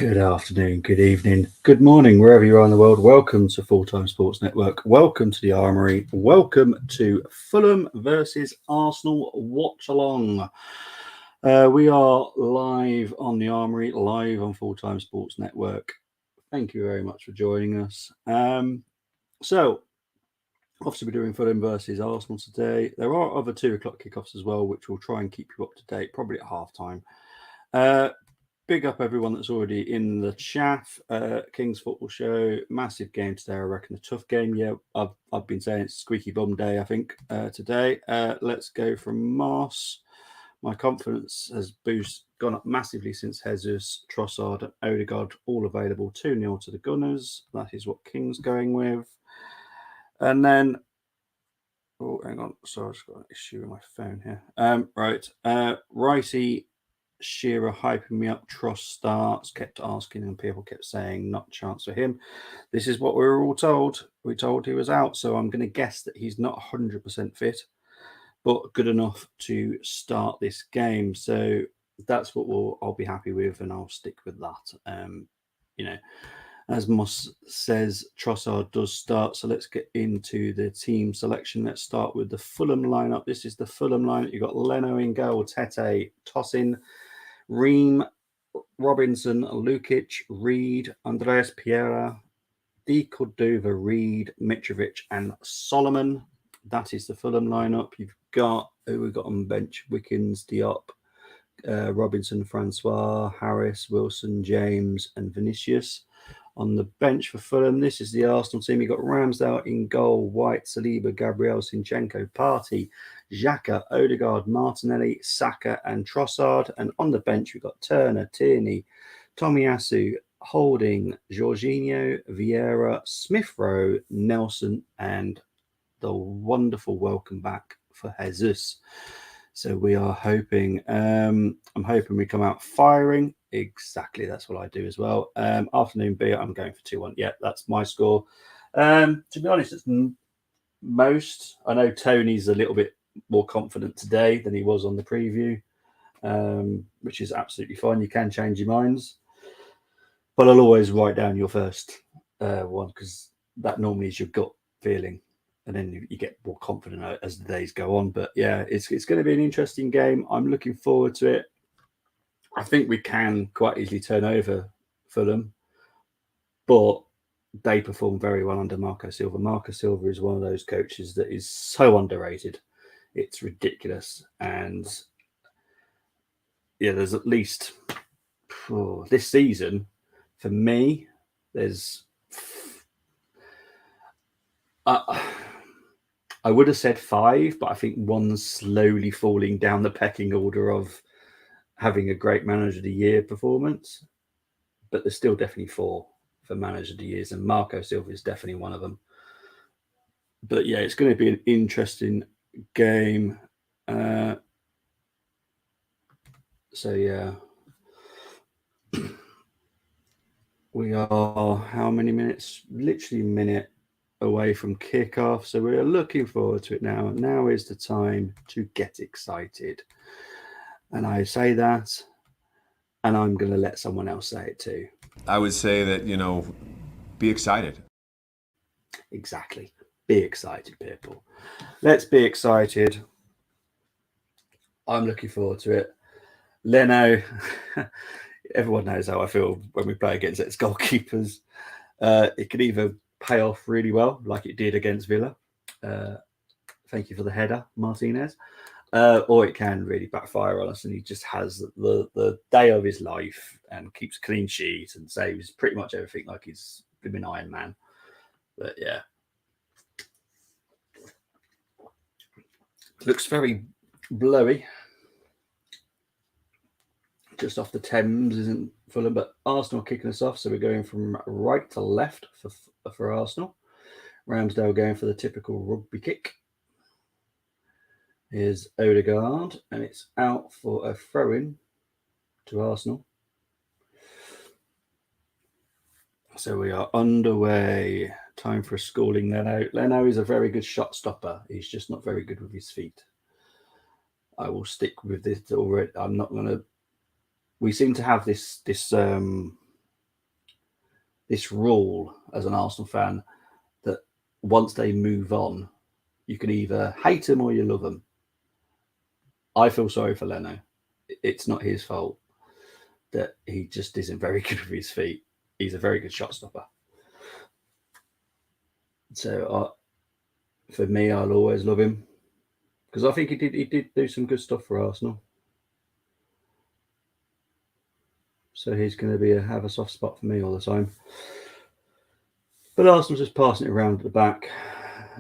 Good afternoon, good evening, good morning, wherever you are in the world. Welcome to Full Time Sports Network. Welcome to the Armoury. Welcome to Fulham versus Arsenal Watchalong. We are live on the Armoury, live on Full Time Sports Network. Thank you very much for joining us. So, obviously, we're doing Fulham versus Arsenal today. There are other 2 o'clock kickoffs as well, which will try and keep you up to date, probably at half time. Big up everyone that's already in the chat. King's Football Show, massive game today. I reckon a tough game. Yeah, I've been saying it's squeaky bum day, I think, today. Let's go from Moss. My confidence has gone up massively since Jesus, Trossard and Odegaard all available. 2-0 to the Gunners. That is what King's going with. And then, oh, hang on. Sorry, I've just got an issue with my phone here. Right. Righty, Shearer hyping me up. Tross starts, kept asking, and people kept saying not a chance for him. This is what we were all told. We told he was out, so I'm going to guess that he's not 100% fit, but good enough to start this game. So that's what I'll be happy with, and I'll stick with that. As Moss says, Trossard does start. So let's get into the team selection. Let's start with the Fulham lineup. This is the Fulham lineup. You've got Leno in goal, Tete, Tosin, Ream, Robinson, Lukic, Reed, Andreas Pereira, Di Cordova, Reed, Mitrovic, and Solomon. That is the Fulham lineup. You've got who we've got on bench: Wickens, Diop, Robinson, Francois, Harris, Wilson, James, and Vinicius. On the bench for Fulham, this is the Arsenal team. You've got Ramsdale in goal, White, Saliba, Gabriel, Sinchenko, Partey, Xhaka, Odegaard, Martinelli, Saka, and Trossard. And on the bench, we've got Turner, Tierney, Tomiyasu, Holding, Jorginho, Vieira, Smith-Rowe, Nelson, and the wonderful welcome back for Jesus. So we are hoping, I'm hoping we come out firing. Exactly, that's what I do as well. Afternoon beer, I'm going for 2-1. Yeah, that's my score. To be honest, it's most. I know Tony's a little bit more confident today than he was on the preview, which is absolutely fine. You can change your minds. But I'll always write down your first one because that normally is your gut feeling. And then you get more confident as the days go on. But yeah, it's going to be an interesting game. I'm looking forward to it. I think we can quite easily turn over Fulham, but they perform very well under Marco Silva. Marco Silva is one of those coaches that is so underrated. It's ridiculous. And yeah, there's at least this season, for me, there's... I would have said 5, but I think one's slowly falling down the pecking order of having a great Manager of the Year performance. But there's still definitely 4 for Manager of the Years, and Marco Silva is definitely one of them. But yeah, it's going to be an interesting game. So yeah, we are how many minutes? Literally a minute away from kickoff, so we're looking forward to it now. Now is the time to get excited, and I say that, and I'm going to let someone else say it too. I would say that, be excited. Exactly. Be excited, people. Let's be excited. I'm looking forward to it. Leno, everyone knows how I feel when we play against its goalkeepers. It could either pay off really well, like it did against Villa. Thank you for the header, Martinez. Or it can really backfire on us, and he just has the day of his life and keeps clean sheet and saves pretty much everything like he's been Iron Man. But yeah, looks very blowy. Just off the Thames, isn't Fulham, but Arsenal kicking us off. So we're going from right to left for Arsenal. Ramsdale going for the typical rugby kick. Here's Odegaard, and it's out for a throw-in to Arsenal. So we are underway. Time for a schooling Leno. Leno is a very good shot stopper. He's just not very good with his feet. I will stick with this already. I'm not going to... We seem to have this this rule as an Arsenal fan that once they move on, you can either hate them or you love them. I feel sorry for Leno. It's not his fault that he just isn't very good with his feet. He's a very good shot stopper. So for me, I'll always love him because I think he did do some good stuff for Arsenal. So he's going to have a soft spot for me all the time. But Arsenal's just passing it around at the back.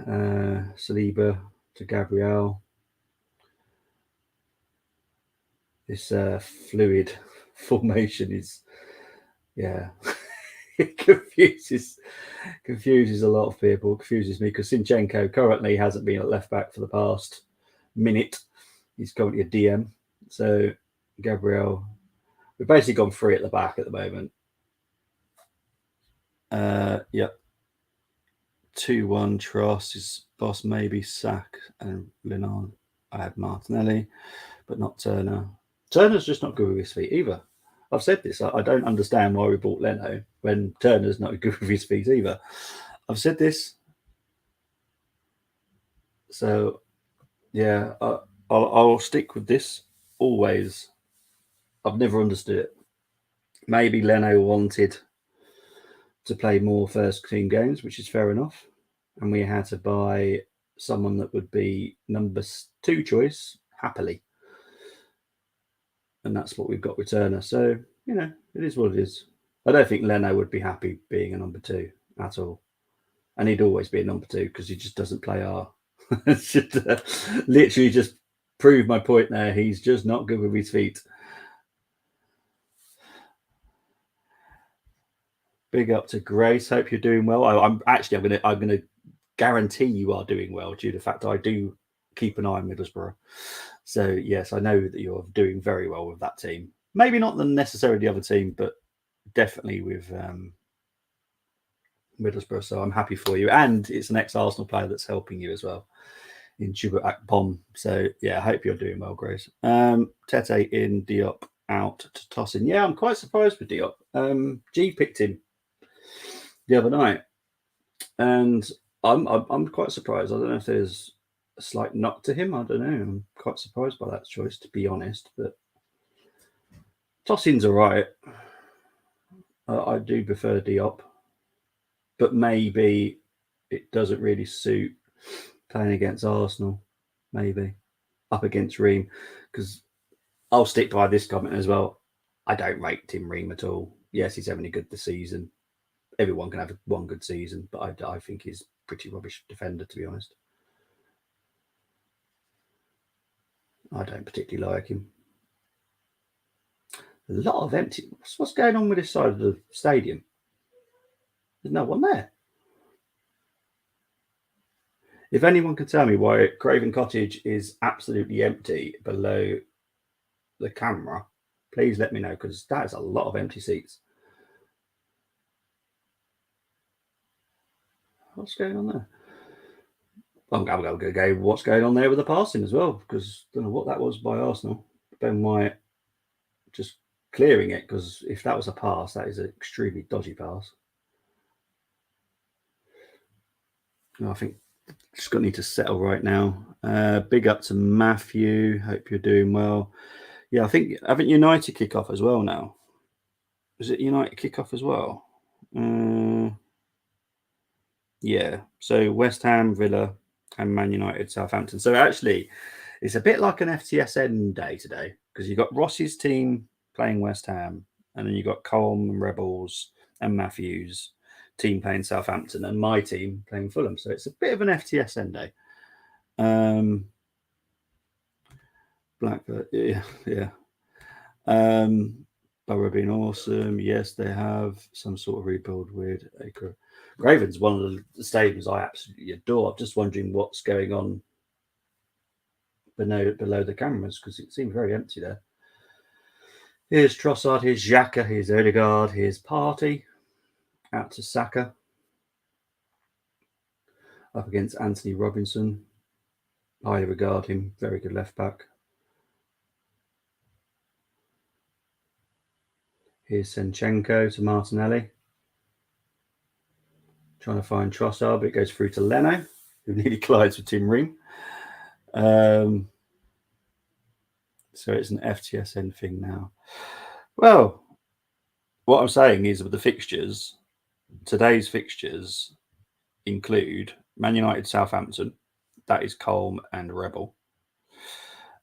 Saliba to Gabriel. This fluid formation is, it confuses a lot of people. It confuses me because Zinchenko currently hasn't been at left back for the past minute. He's currently a DM. So Gabriel, we've basically gone free at the back at the moment. Yep. 2-1 Tross is boss, maybe Sack and Linan. I had Martinelli, but not Turner. Turner's just not good with his feet either. I've said this. I don't understand why we bought Leno when Turner's not good with his feet either. I've said this. So, yeah, I'll stick with this always. I've never understood it. Maybe Leno wanted to play more first team games, which is fair enough. And we had to buy someone that would be number 2 choice happily. And that's what we've got with Turner. So, it is what it is. I don't think Leno would be happy being a number 2 at all. And he'd always be a number 2 because he just doesn't play R. Literally just prove my point there. He's just not good with his feet. Big up to Grace. Hope you're doing well. I'm gonna guarantee you are doing well due to the fact I do keep an eye on Middlesbrough. So yes, I know that you're doing very well with that team. Maybe not necessarily the other team, but definitely with Middlesbrough. So I'm happy for you, and it's an ex-Arsenal player that's helping you as well in Chuba Akpom. So yeah, I hope you're doing well, Grace. Tete in, Diop out to toss in. Yeah, I'm quite surprised with Diop. G picked him the other night, and I'm quite surprised. I don't know if there's a slight knock to him. I don't know. I'm quite surprised by that choice, to be honest. But tossing's all right. I do prefer Diop, but maybe it doesn't really suit playing against Arsenal. Maybe up against Ream, because I'll stick by this comment as well. I don't rate Tim Ream at all. Yes, he's having a good this season. Everyone can have one good season, but I think he's a pretty rubbish defender, to be honest. I don't particularly like him. A lot of empty. What's going on with this side of the stadium? There's no one there. If anyone can tell me why Craven Cottage is absolutely empty below the camera, please let me know, because that is a lot of empty seats. What's going on there? I'm going to go what's going on there with the passing as well, because I don't know what that was by Arsenal. Ben White just clearing it, because if that was a pass, that is an extremely dodgy pass. I think just going to need to settle right now. Big up to Matthew. Hope you're doing well. Yeah, I think, haven't United kick off as well now? Is it United kick off as well? Yeah. So West Ham, Villa, and Man United, Southampton. So actually, it's a bit like an FTSN day today, because you've got Ross's team playing West Ham, and then you've got Colm and Rebels and Matthews team playing Southampton, and my team playing Fulham. So it's a bit of an FTSN day. Blackburn, yeah. Borough being awesome. Yes, they have some sort of rebuild with Acre. Craven's one of the stadiums I absolutely adore. I'm just wondering what's going on below the cameras, because it seems very empty there. Here's Trossard, here's Xhaka, here's Odegaard, here's Partey. Out to Saka. Up against Anthony Robinson. Highly regard him. Very good left back. Here's Zinchenko to Martinelli. Trying to find Trossard, but it goes through to Leno, who nearly collides with Tim Ream. So it's an FTSN thing now. Well, what I'm saying is with the fixtures, today's fixtures include Man United, Southampton. That is Colm and Rebel.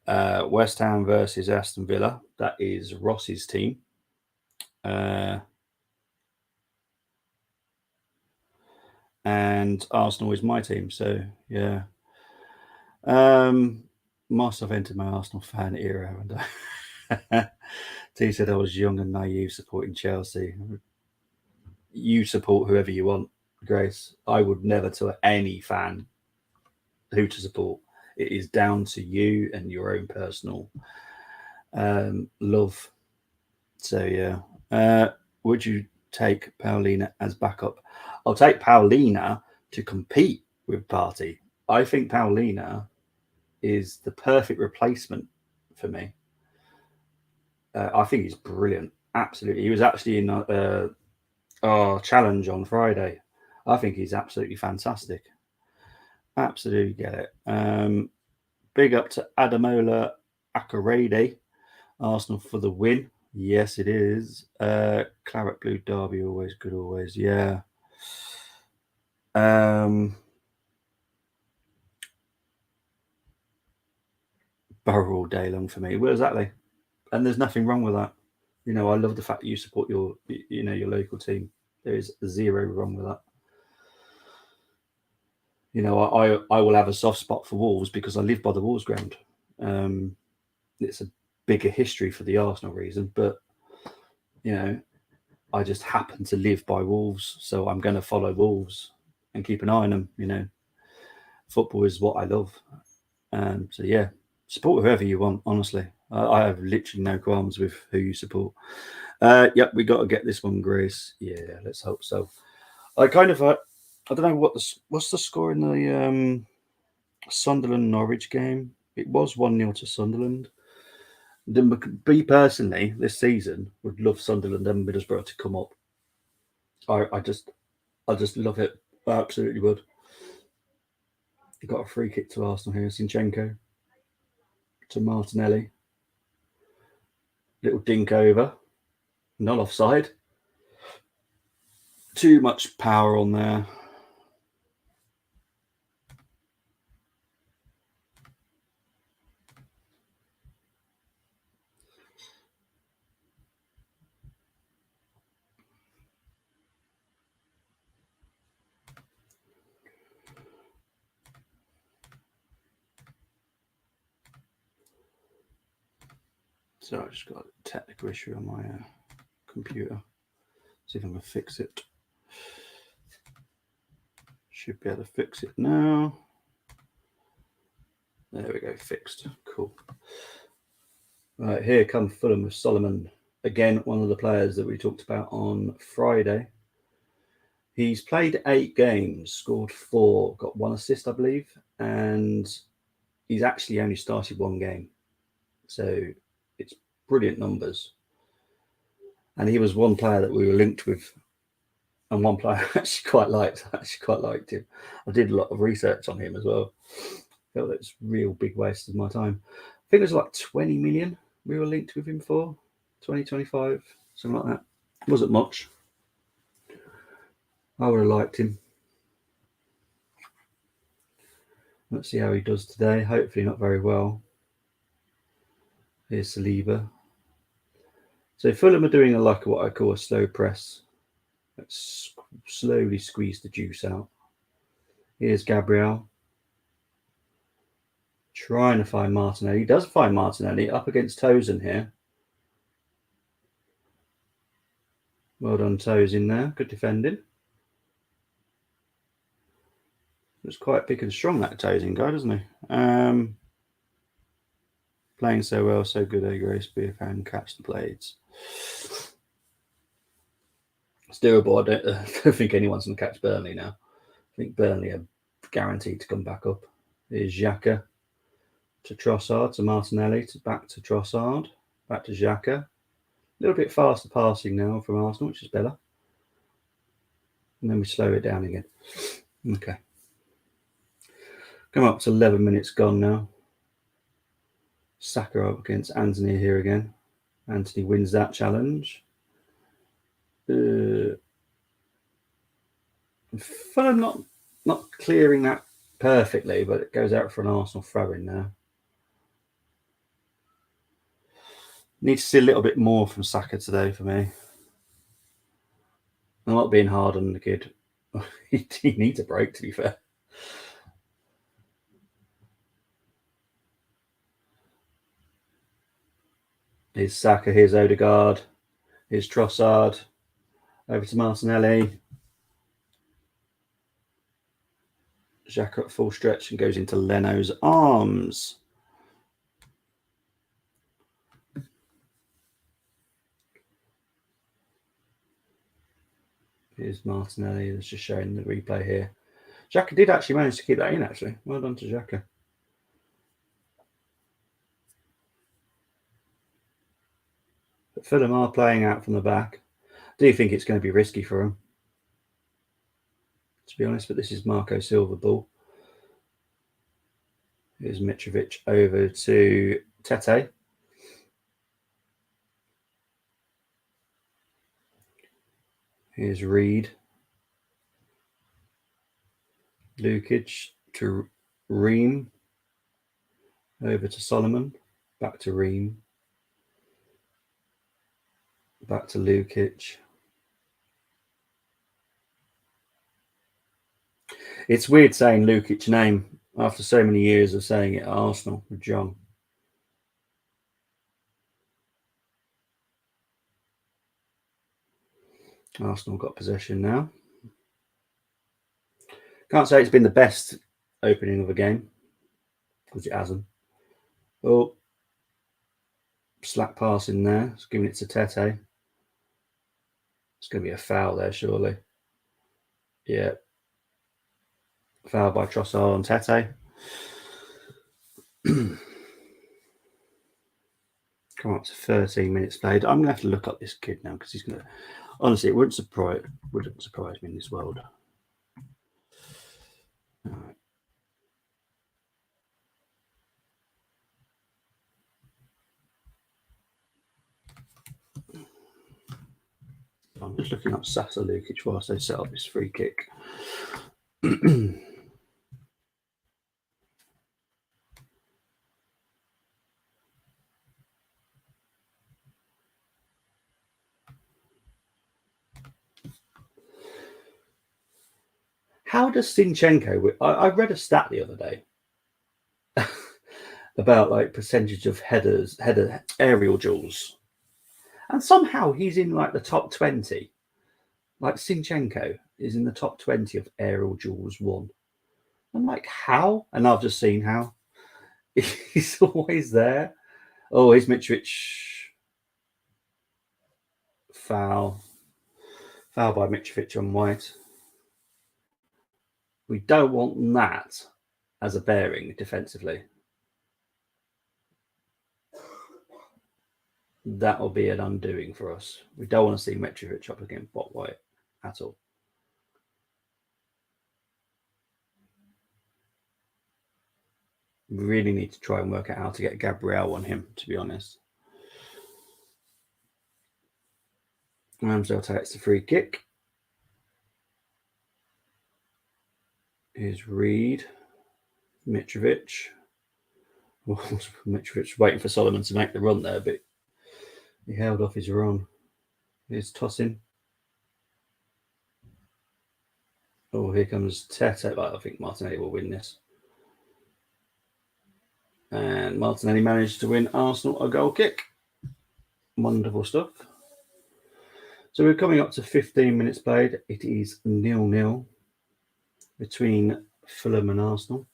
West Ham versus Aston Villa. That is Ross's team. And Arsenal is my team. So, yeah. Must have entered my Arsenal fan era, haven't I? T said I was young and naive supporting Chelsea. You support whoever you want, Grace. I would never tell any fan who to support. It is down to you and your own personal love. So, yeah. Would you take Paulina as backup? I'll take Paulina to compete with Partey. I think Paulina is the perfect replacement for me. I think he's brilliant. Absolutely. He was actually in our challenge on Friday. I think he's absolutely fantastic. Absolutely get it. Big up to Adamola Akerede. Arsenal for the win. Yes, it is. Claret Blue Derby, always good, always. Yeah. Barrow all day long for me. Well, exactly. And there's nothing wrong with that. I love the fact that you support your local team. There is zero wrong with that. I will have a soft spot for Wolves because I live by the Wolves ground. It's a bigger history for the Arsenal reason, but I just happen to live by Wolves, so I'm going to follow Wolves and keep an eye on them. Football is what I love, so yeah, support whoever you want. Honestly, I have literally no qualms with who you support. Yep, we got to get this one, Grace. Yeah, let's hope so. I kind of, I don't know what's the score in the Sunderland Norwich game. It was 1-0 to Sunderland. Me personally, this season would love Sunderland and Middlesbrough to come up. I just love it. I absolutely would. You got a free kick to Arsenal here. Zinchenko to Martinelli. Little dink over. Not offside. Too much power on there. So I just got a technical issue on my computer. See if I can fix it. Should be able to fix it now. There we go, fixed. Cool. Right, here come Fulham with Solomon. Again, one of the players that we talked about on Friday. He's played 8 games, scored 4, got 1 assist, I believe, and he's actually only started 1 game. So it's brilliant numbers. And he was one player that we were linked with, and one player I actually quite liked him. I did a lot of research on him as well. I felt it's a real big waste of my time. I think it was like 20 million we were linked with him for, 2025, something like that. It wasn't much. I would have liked him. Let's see how he does today. Hopefully not very well. Here's Saliba. So Fulham are doing what I call a slow press. Let's slowly squeeze the juice out. Here's Gabriel. Trying to find Martinelli. He does find Martinelli up against Tozen here. Well done, Toes in there. Good defending. Looks quite big and strong, that Tozen guy, doesn't he? Playing so well, so good, Grace. Be a fan, catch the blades. It's doable. I don't think anyone's going to catch Burnley now. I think Burnley are guaranteed to come back up. Here's Xhaka to Trossard, to Martinelli, back to Trossard, back to Xhaka. A little bit faster passing now from Arsenal, which is better. And then we slow it down again. Okay. Come up to 11 minutes gone now. Saka up against Anthony here again. Anthony wins that challenge. Fulham not clearing that perfectly, but it goes out for an Arsenal throw-in now. Need to see a little bit more from Saka today for me. I'm not being hard on the kid. He needs a break, to be fair. Here's Saka, here's Odegaard, here's Trossard, over to Martinelli. Xhaka at full stretch and goes into Leno's arms. Here's Martinelli. That's just showing the replay here. Xhaka did actually manage to keep that in, actually. Well done to Xhaka. But Fulham are playing out from the back. I do think it's going to be risky for him, to be honest, but this is Marco Silva ball. Here's Mitrovic over to Tete. Here's Reed. Lukic to Ream. Over to Solomon. Back to Ream. Back to Lukic. It's weird saying Lukic's name after so many years of saying it at Arsenal with John. Arsenal got possession now. Can't say it's been the best opening of a game, because it hasn't. Oh, slack pass in there. It's giving it to Tete. It's going to be a foul there, surely. Yeah. Foul by Trossard on Tete. Come up to 13 minutes played. I'm going to have to look up this kid now, because he's going to... Honestly, it wouldn't surprise me in this world. All right. I'm just looking up Sasa Lukic whilst they set up this free kick. How does Zinchenko... I read a stat the other day about like percentage of header aerial duels, and somehow he's in like the top 20. Like Zinchenko is in the top 20 of aerial duels won. I'm like, how? And I've just seen how. He's always there. Oh, here's Mitrovic. Foul by Mitrovic on White. We don't want that as a bearing defensively. That will be an undoing for us. We don't want to see Mitrovic up against Bot White at all. We really need to try and work out how to get Gabriel on him, to be honest. Ramsdale takes the free kick. Here's Reed. Mitrovic. Mitrovic waiting for Solomon to make the run there, but he held off his run. Here's tossing. Oh, here comes Tete. I think Martinelli will win this. And Martinelli managed to win Arsenal a goal kick. Wonderful stuff. So we're coming up to 15 minutes played. It is 0-0 between Fulham and Arsenal.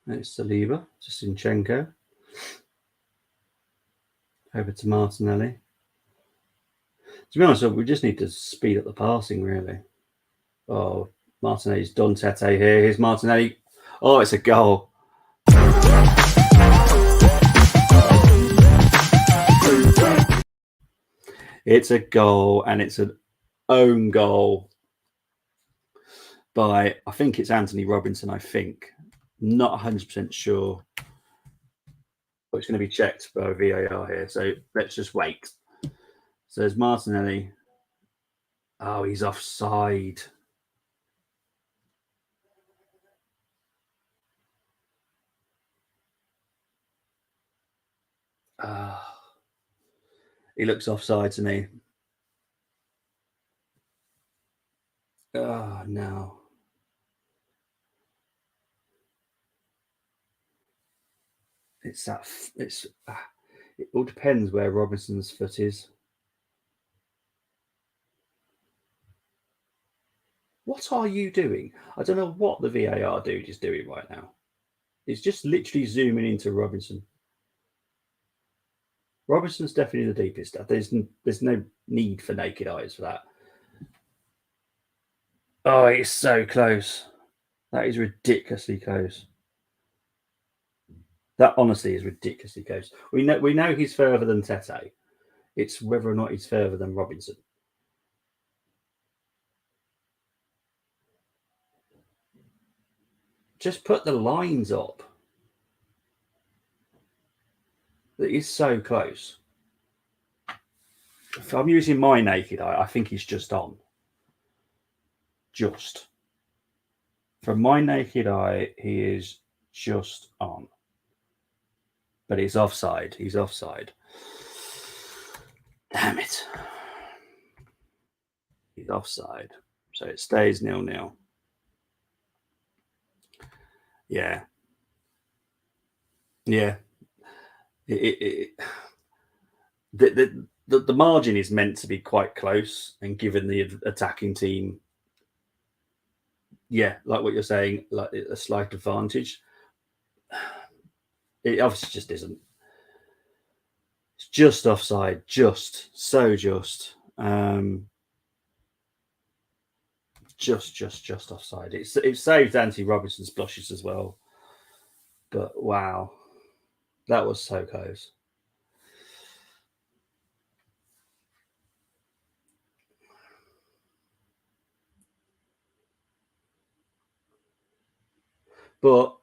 It's Saliba to Zinchenko. Over to Martinelli. To be honest, we just need to speed up the passing, really. Oh, Martinelli's done Tete here. Here's Martinelli. Oh, it's a goal. It's a goal, and it's an own goal by, I think it's Anthony Robinson, I think. Not 100% sure. But it's going to be checked by VAR here, so let's just wait. So there's Martinelli. Oh, he's offside. He looks offside to me. Oh, no. It all depends where Robinson's foot is. What are you doing? I don't know what the VAR dude is doing right now. It's just literally zooming into Robinson. Robinson's definitely the deepest. There's no need for naked eyes for that. Oh, it's so close. That is ridiculously close. That honestly is ridiculously close. We know he's further than Tete. It's whether or not he's further than Robinson. Just put the lines up. It is so close. If I'm using my naked eye, I think he's just on. Just. From my naked eye, he is just on. But he's offside. He's offside. Damn it. He's offside. So it stays 0-0. Yeah. Yeah. The margin is meant to be quite close, and given the attacking team, yeah, like what you're saying, like a slight advantage. It obviously just isn't. It's just offside, just just offside. It saved Anthony Robinson's blushes as well, but wow, that was so close. But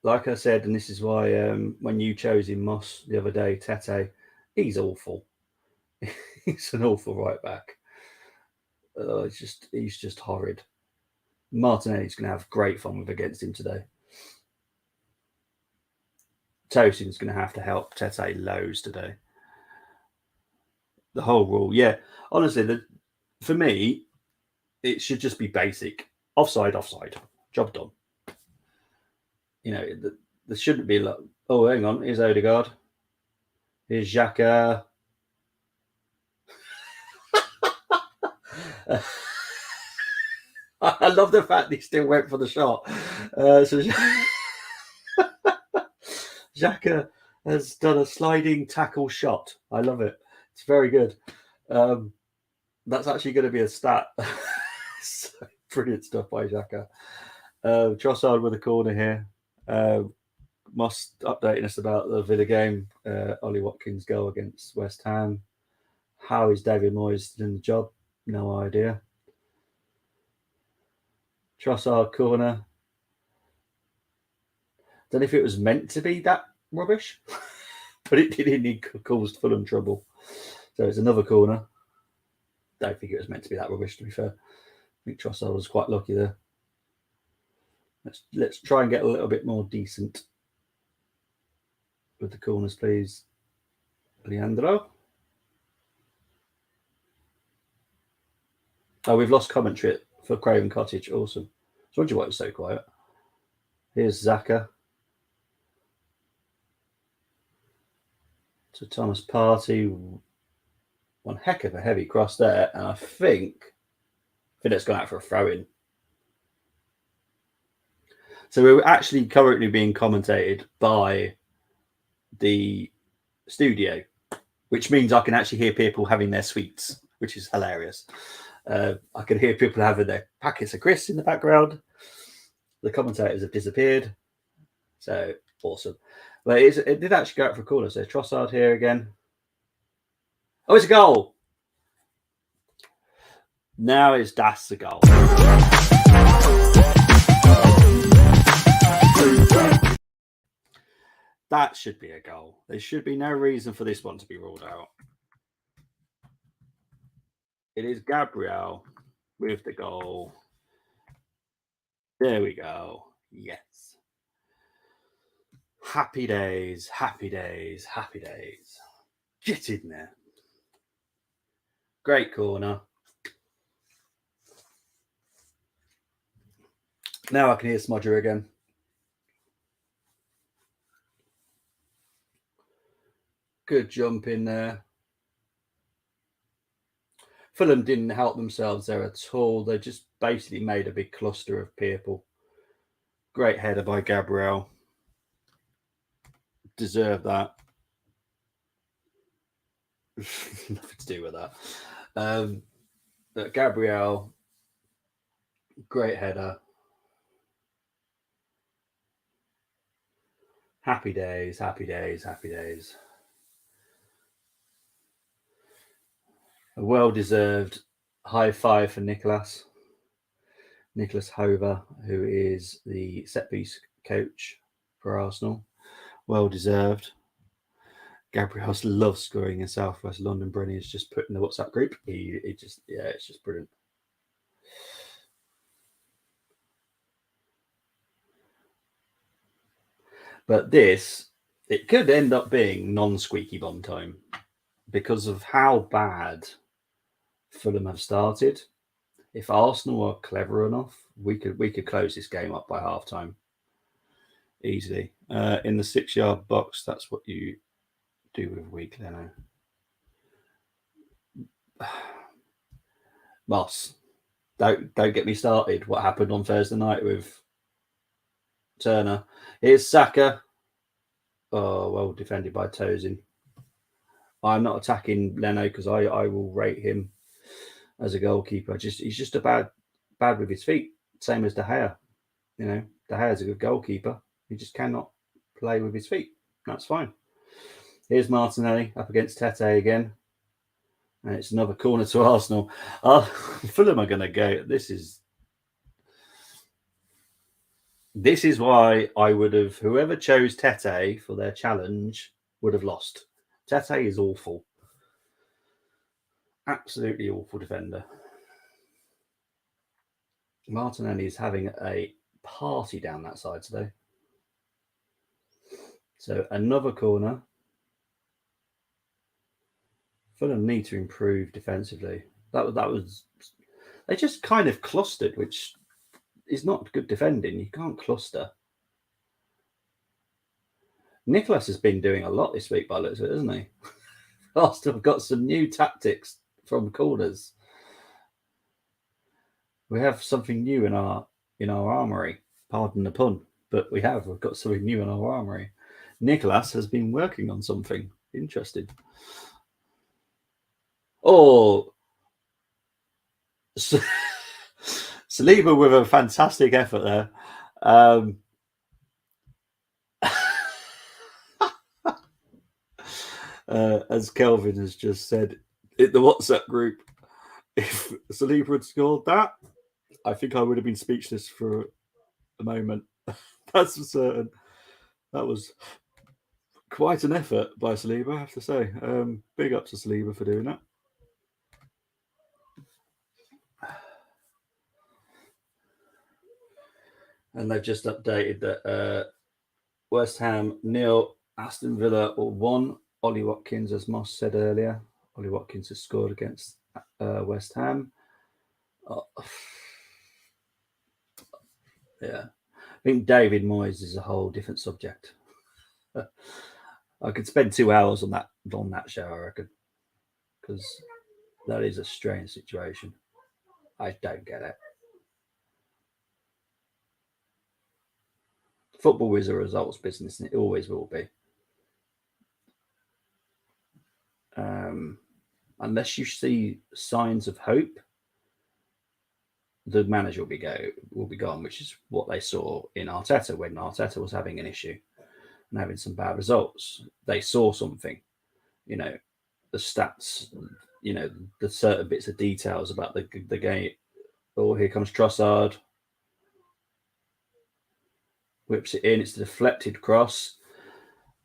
like I said, and this is why when you chose him, Moss, the other day, Tete, he's awful. He's an awful right back. He's just horrid. Martinelli's going to have great fun with against him today. Tosin's going to have to help Tete loads today. The whole rule, yeah. Honestly, for me, it should just be basic. Offside, offside. Job done. You know, there shouldn't be like, oh, hang on, here's Odegaard. Here's Xhaka. I love the fact he still went for the shot. So Xhaka has done a sliding tackle shot. I love it. It's very good. That's actually going to be a stat. So, brilliant stuff by Xhaka. Trossard with a corner here. Moss updating us about the Villa game. Ollie Watkins' goal against West Ham. How is David Moyes doing the job? No idea. Trossard corner. Don't know if it was meant to be that rubbish, but it did indeed caused Fulham trouble. So it's another corner. Don't think it was meant to be that rubbish, to be fair. I think Trossard was quite lucky there. Let's try and get a little bit more decent with the corners, please. Leandro. Oh, we've lost commentary for Craven Cottage. Awesome. I wonder why it was so quiet. Here's Xhaka. To Thomas Partey. One heck of a heavy cross there. And I think it's gone out for a throw-in. So we're actually currently being commentated by the studio. which means I can actually hear people having their sweets, which is hilarious. I can hear people having their packets of crisps in the background. The commentators have disappeared. So awesome. But it did actually go out for a corner. So Trossard here again. Oh, it's a goal. Now it's Das the goal. That should be a goal. There should be no reason for this one to be ruled out. It is Gabriel with the goal. There we go. Yes. Happy days, happy days, happy days. Get in there. Great corner. Now I can hear Smodger again. Good jump in there. Fulham didn't help themselves there at all. They just basically made a big cluster of people. Great header by Gabriel. Deserve that. Nothing to do with that. But Gabriel, great header. Happy days, happy days, happy days. A well-deserved high five for Nicholas Hover, who is the set-piece coach for Arsenal. Well-deserved. Gabriel loves scoring in South West London. Brenny is just put in the WhatsApp group. It's just brilliant. But it could end up being non-squeaky bum time because of how bad Fulham have started. If Arsenal are clever enough, we could close this game up by half time easily. In the 6-yard box, that's what you do with weak Leno. Moss, don't get me started. What happened on Thursday night with Turner? Here's Saka. Oh, well defended by Tozin. I'm not attacking Leno because I will rate him as a goalkeeper. He's just bad with his feet, same as De Gea. You know, De Gea's a good goalkeeper. He just cannot play with his feet. That's fine. Here's Martinelli up against Tete again. And it's another corner to Arsenal. Fulham are going to go. This is why I would have, whoever chose Tete for their challenge would have lost. Tete is awful. Absolutely awful defender. Martinelli is having a party down that side today. So another corner. Fulham need to improve defensively. That was they just kind of clustered, which is not good defending. You can't cluster. Nicholas has been doing a lot this week by the looks of it, hasn't he? Arsenal have got some new tactics from corners. We have something new in our armory. Pardon the pun, but we've got something new in our armory. Nicholas has been working on something interesting. Oh, Saliba with a fantastic effort there. As Kelvin has just said in the WhatsApp group, if Saliba had scored that, I think I would have been speechless for a moment. That's for certain. That was quite an effort by Saliba, I have to say. Big up to Saliba for doing that. And they've just updated that West Ham 0, Aston Villa 1. Ollie Watkins, as Moss said earlier, Ollie Watkins has scored against West Ham. Yeah, I think David Moyes is a whole different subject. I could spend 2 hours on that show, I reckon, because that is a strange situation. I don't get it. Football is a results business, and it always will be. unless you see signs of hope, the manager will be gone, which is what they saw in Arteta when Arteta was having an issue and having some bad results. They saw something, you know, the stats, you know, the certain bits of details about the game. Oh, here comes Trossard, whips it in. It's a deflected cross,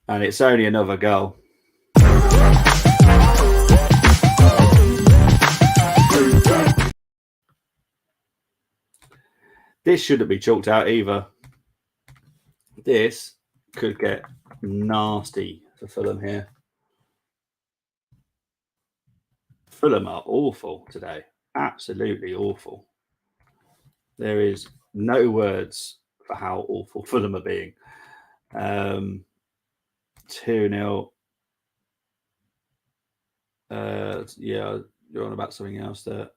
and it's only another goal. This shouldn't be chalked out either. This could get nasty for Fulham here. Fulham are awful today. Absolutely awful. There is no words for how awful Fulham are being. 2-0. Yeah, you're on about something else there.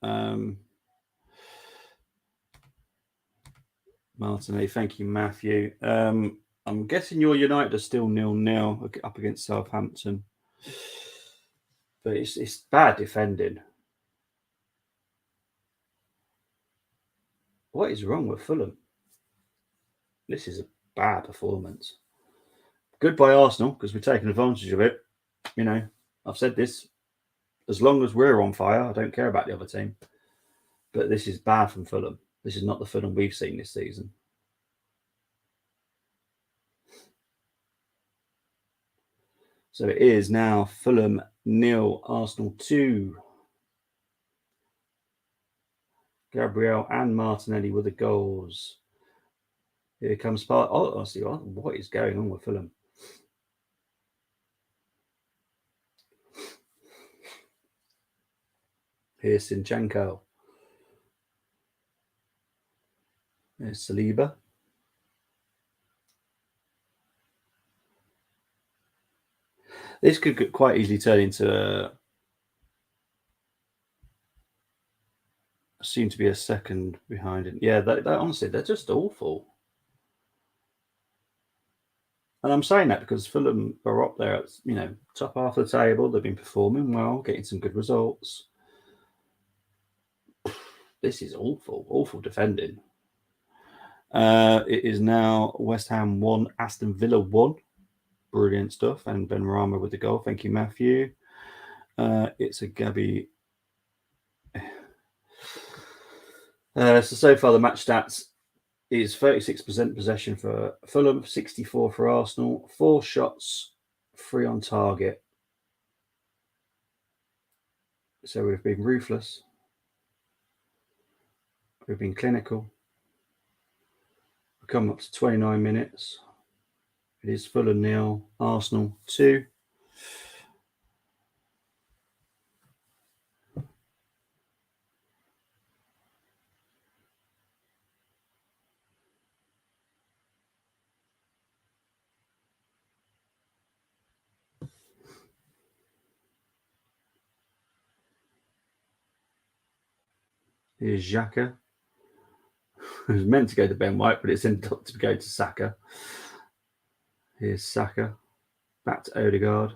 Martinelli, thank you, Matthew. I'm guessing your United are still 0-0 up against Southampton. But it's bad defending. What is wrong with Fulham? This is a bad performance. Good by Arsenal, because we're taking advantage of it. You know, I've said this. As long as we're on fire, I don't care about the other team. But this is bad from Fulham. This is not the Fulham we've seen this season. So it is now Fulham 0, Arsenal 2. Gabriel and Martinelli with the goals. Here comes part. Oh, I see. What is going on with Fulham? Here's Zinchenko. There's Saliba. This could quite easily turn into seem to be a second behind it. Yeah, that honestly, they're just awful. And I'm saying that because Fulham are up there at, you know, top half of the table. They've been performing well, getting some good results. This is awful defending. It is now West Ham 1, Aston Villa 1. Brilliant stuff. And Benrahma with the goal. Thank you, Matthew. It's a Gabby. So far, the match stats is 36% possession for Fulham, 64 for Arsenal, 4 shots, 3 on target. So we've been ruthless. We've been clinical. We've come up to 29 minutes. It is Fulham 0, Arsenal 2. Here's Xhaka. It was meant to go to Ben White, but it's ended up to go to Saka. Here's Saka. Back to Odegaard.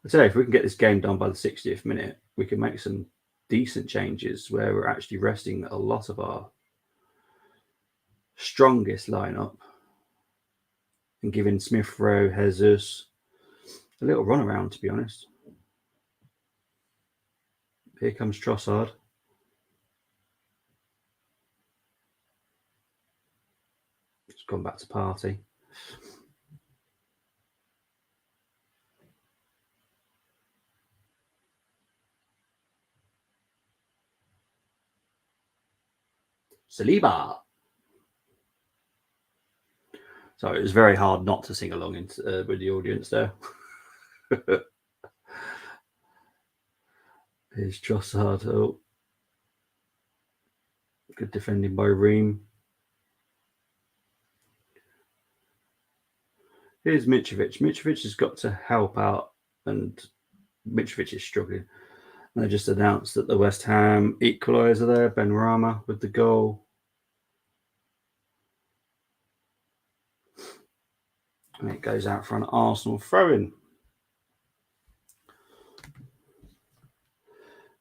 I tell you, if we can get this game done by the 60th minute, we can make some decent changes where we're actually resting a lot of our strongest lineup and giving Smith Rowe, Jesus a little run around, to be honest. Here comes Trossard. It's gone back to Partey. Saliba. So it was very hard not to sing along with the audience there. Here's Trossard. Oh, good defending by Ream. Here's Mitrovic. Mitrovic has got to help out, and Mitrovic is struggling. And they just announced that the West Ham equaliser there, Benrahma with the goal. And it goes out for an Arsenal throw-in.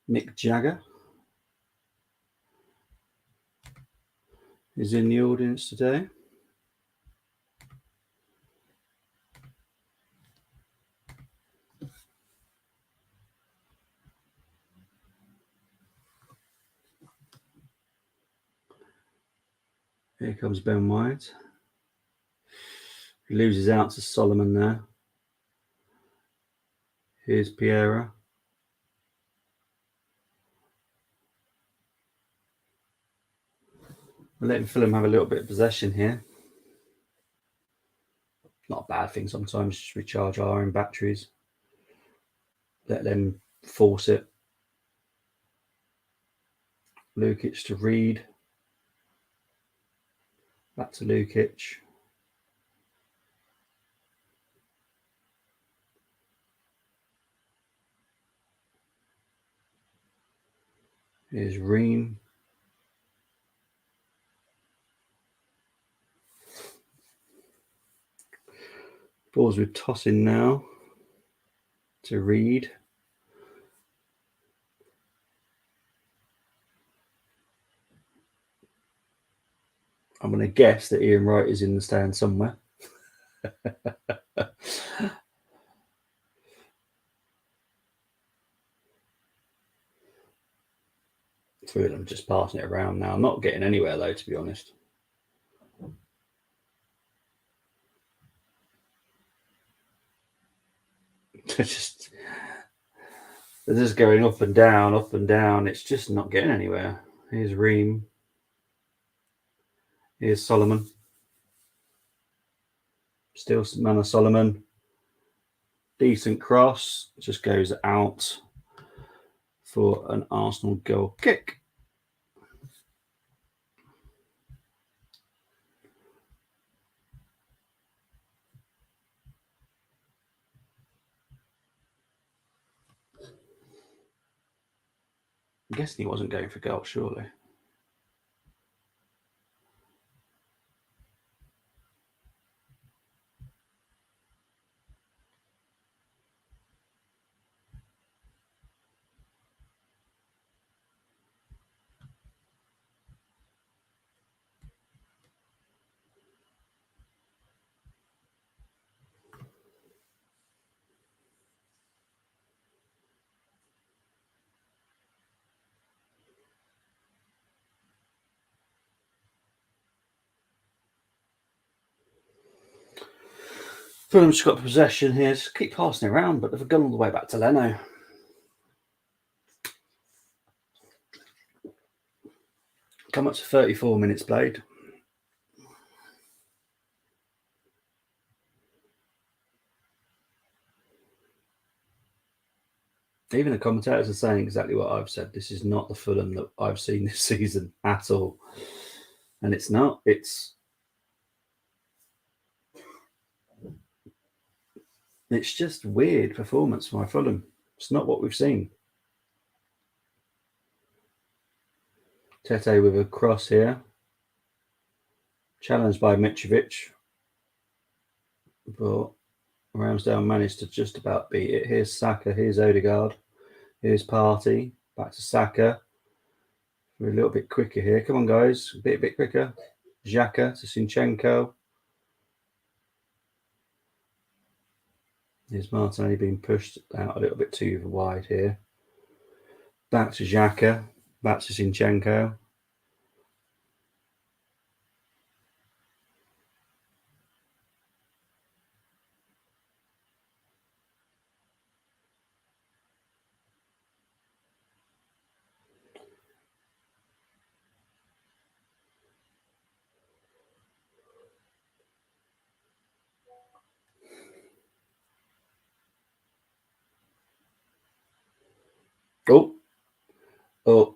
Mick Jagger is in the audience today. Here comes Ben White. He loses out to Solomon there. Here's Piera. We're letting Fulham have a little bit of possession here. Not a bad thing sometimes, just recharge our own batteries. Let them force it. Lukic to Reed. Back to Lukic. Here's Ream. Balls with tossing now to Reed. I'm going to guess that Ian Wright is in the stand somewhere. I'm just passing it around now. I'm not getting anywhere though, to be honest. They're just going up and down, up and down. It's just not getting anywhere. Here's Ream. Here's Solomon. Still Manor Solomon. Decent cross. Just goes out for an Arsenal goal kick. I'm guessing he wasn't going for goal, surely. Fulham's got possession here. Just keep passing it around, but they've gone all the way back to Leno. Come up to 34 minutes played. Even the commentators are saying exactly what I've said. This is not the Fulham that I've seen this season at all. And it's not. It's just weird performance by Fulham. It's not what we've seen. Tete with a cross here. Challenged by Mitrovic. But Ramsdale managed to just about beat it. Here's Saka. Here's Odegaard. Here's Partey. Back to Saka. We're a little bit quicker here. Come on, guys. A bit quicker. Xhaka to Zinchenko. Here's Martinelli being pushed out a little bit too wide here. Back to Xhaka. Back to Zinchenko. Oh.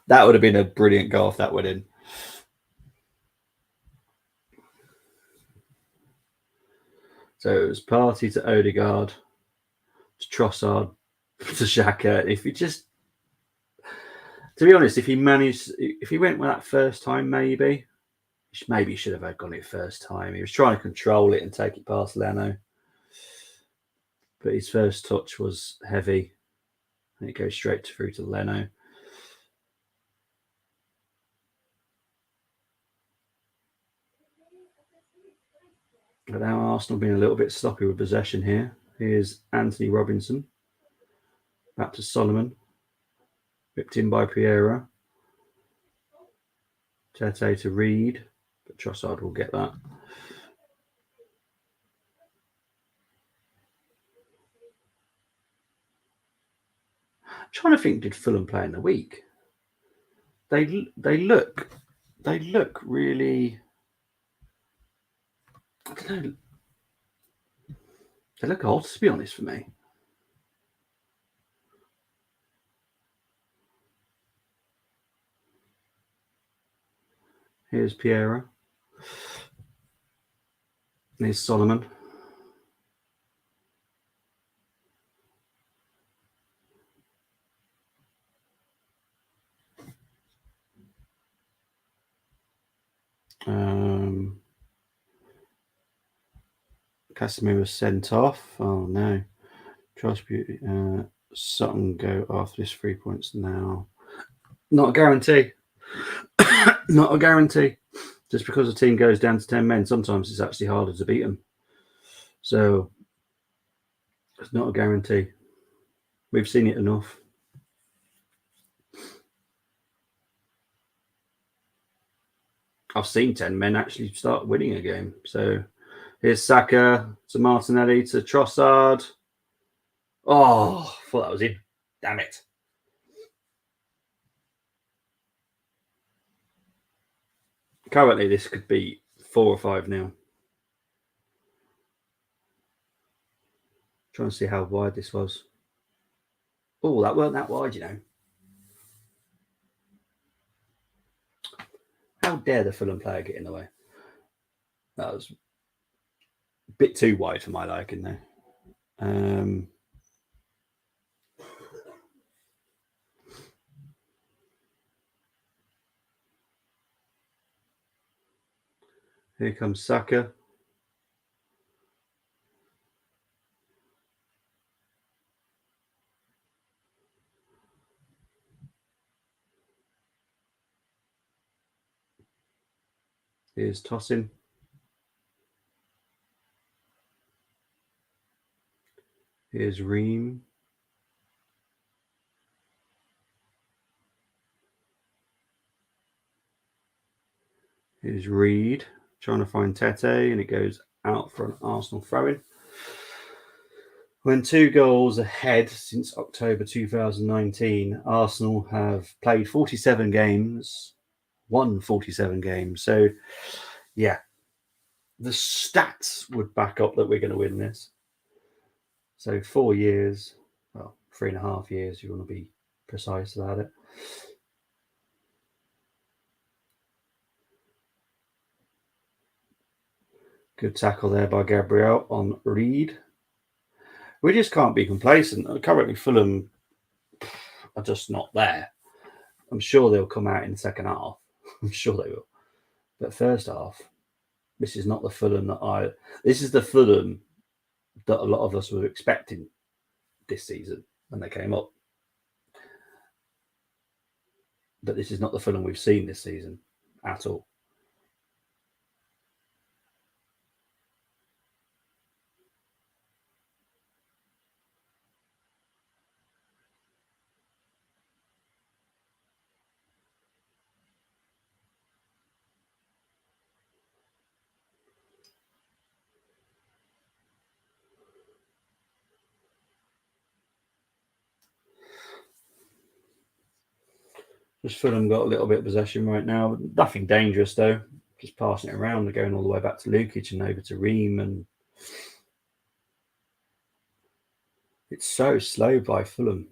That would have been a brilliant goal if that went in. So it was Partey to Odegaard, to Trossard, to Xhaka. If he just, to be honest, if he went with that first time, maybe he should have gone it first time. He was trying to control it and take it past Leno. but his first touch was heavy, and it goes straight through to Leno. But now Arsenal being a little bit sloppy with possession here. Here's Anthony Robinson. Back to Solomon. Whipped in by Piera. Tete to Reed. But Trossard will get that. I'm trying to think, did Fulham play in the week? They look really, I don't know. They look odd, to be honest, for me. Here's Piera. Here's Solomon. Casemiro was sent off. Oh no. Trust Beauty. Sutton go after this 3 points now. Not a guarantee. Not a guarantee. Just because a team goes down to 10 men, sometimes it's actually harder to beat them. So it's not a guarantee. We've seen it enough. I've seen 10 men actually start winning a game. So here's Saka to Martinelli to Trossard. Oh, I thought that was in. Damn it. Currently, this could be 4 or 5-0. Trying to see how wide this was. Oh, that weren't that wide, you know. How dare the Fulham player get in the way? That was a bit too wide for my liking, though. Here comes Saka. Here's Tosin. Here's Ream. Here's Reed trying to find Tete, and it goes out for an Arsenal throw-in. When 2 goals ahead since October 2019, Arsenal have played 47 games, won 47 games. So, yeah, the stats would back up that we're going to win this. So 4 years, well, 3.5 years, you want to be precise about it. Good tackle there by Gabriel on Reed. We just can't be complacent. Currently, Fulham are just not there. I'm sure they'll come out in the second half. I'm sure they will. But first half, this is not the Fulham that this is the Fulham that a lot of us were expecting this season when they came up. But this is not the Fulham we've seen this season at all. Just Fulham got a little bit of possession right now. Nothing dangerous, though. Just passing it around and going all the way back to Lukic and over to Ream. And it's so slow by Fulham.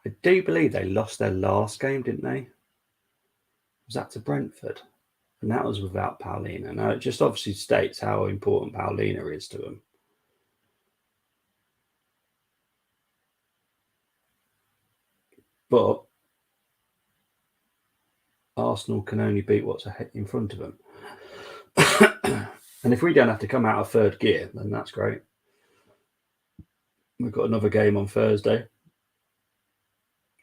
I do believe they lost their last game, didn't they? Was that to Brentford? And that was without Paulina. Now, it just obviously states how important Paulina is to them. But Arsenal can only beat what's in front of them. And if we don't have to come out of third gear, then that's great. We've got another game on Thursday,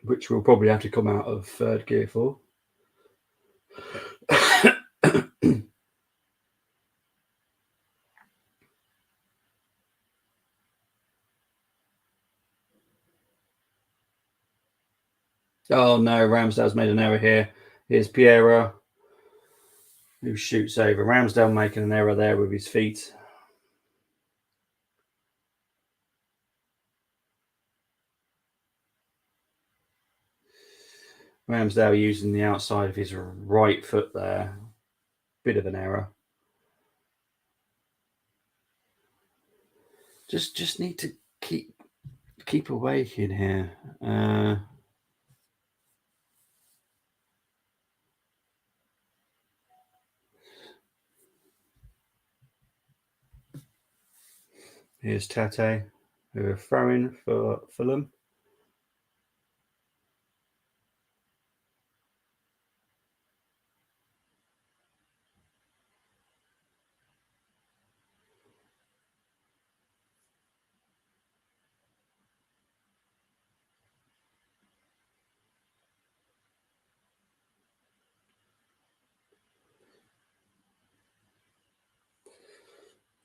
which we'll probably have to come out of third gear for. Oh no, Ramsdale's made an error here. Here's Piero, who shoots over. Ramsdale making an error there with his feet. Ramsdale using the outside of his right foot there. Bit of an error. Just need to keep awake in here. Here's Tate, who are throwing for Fulham.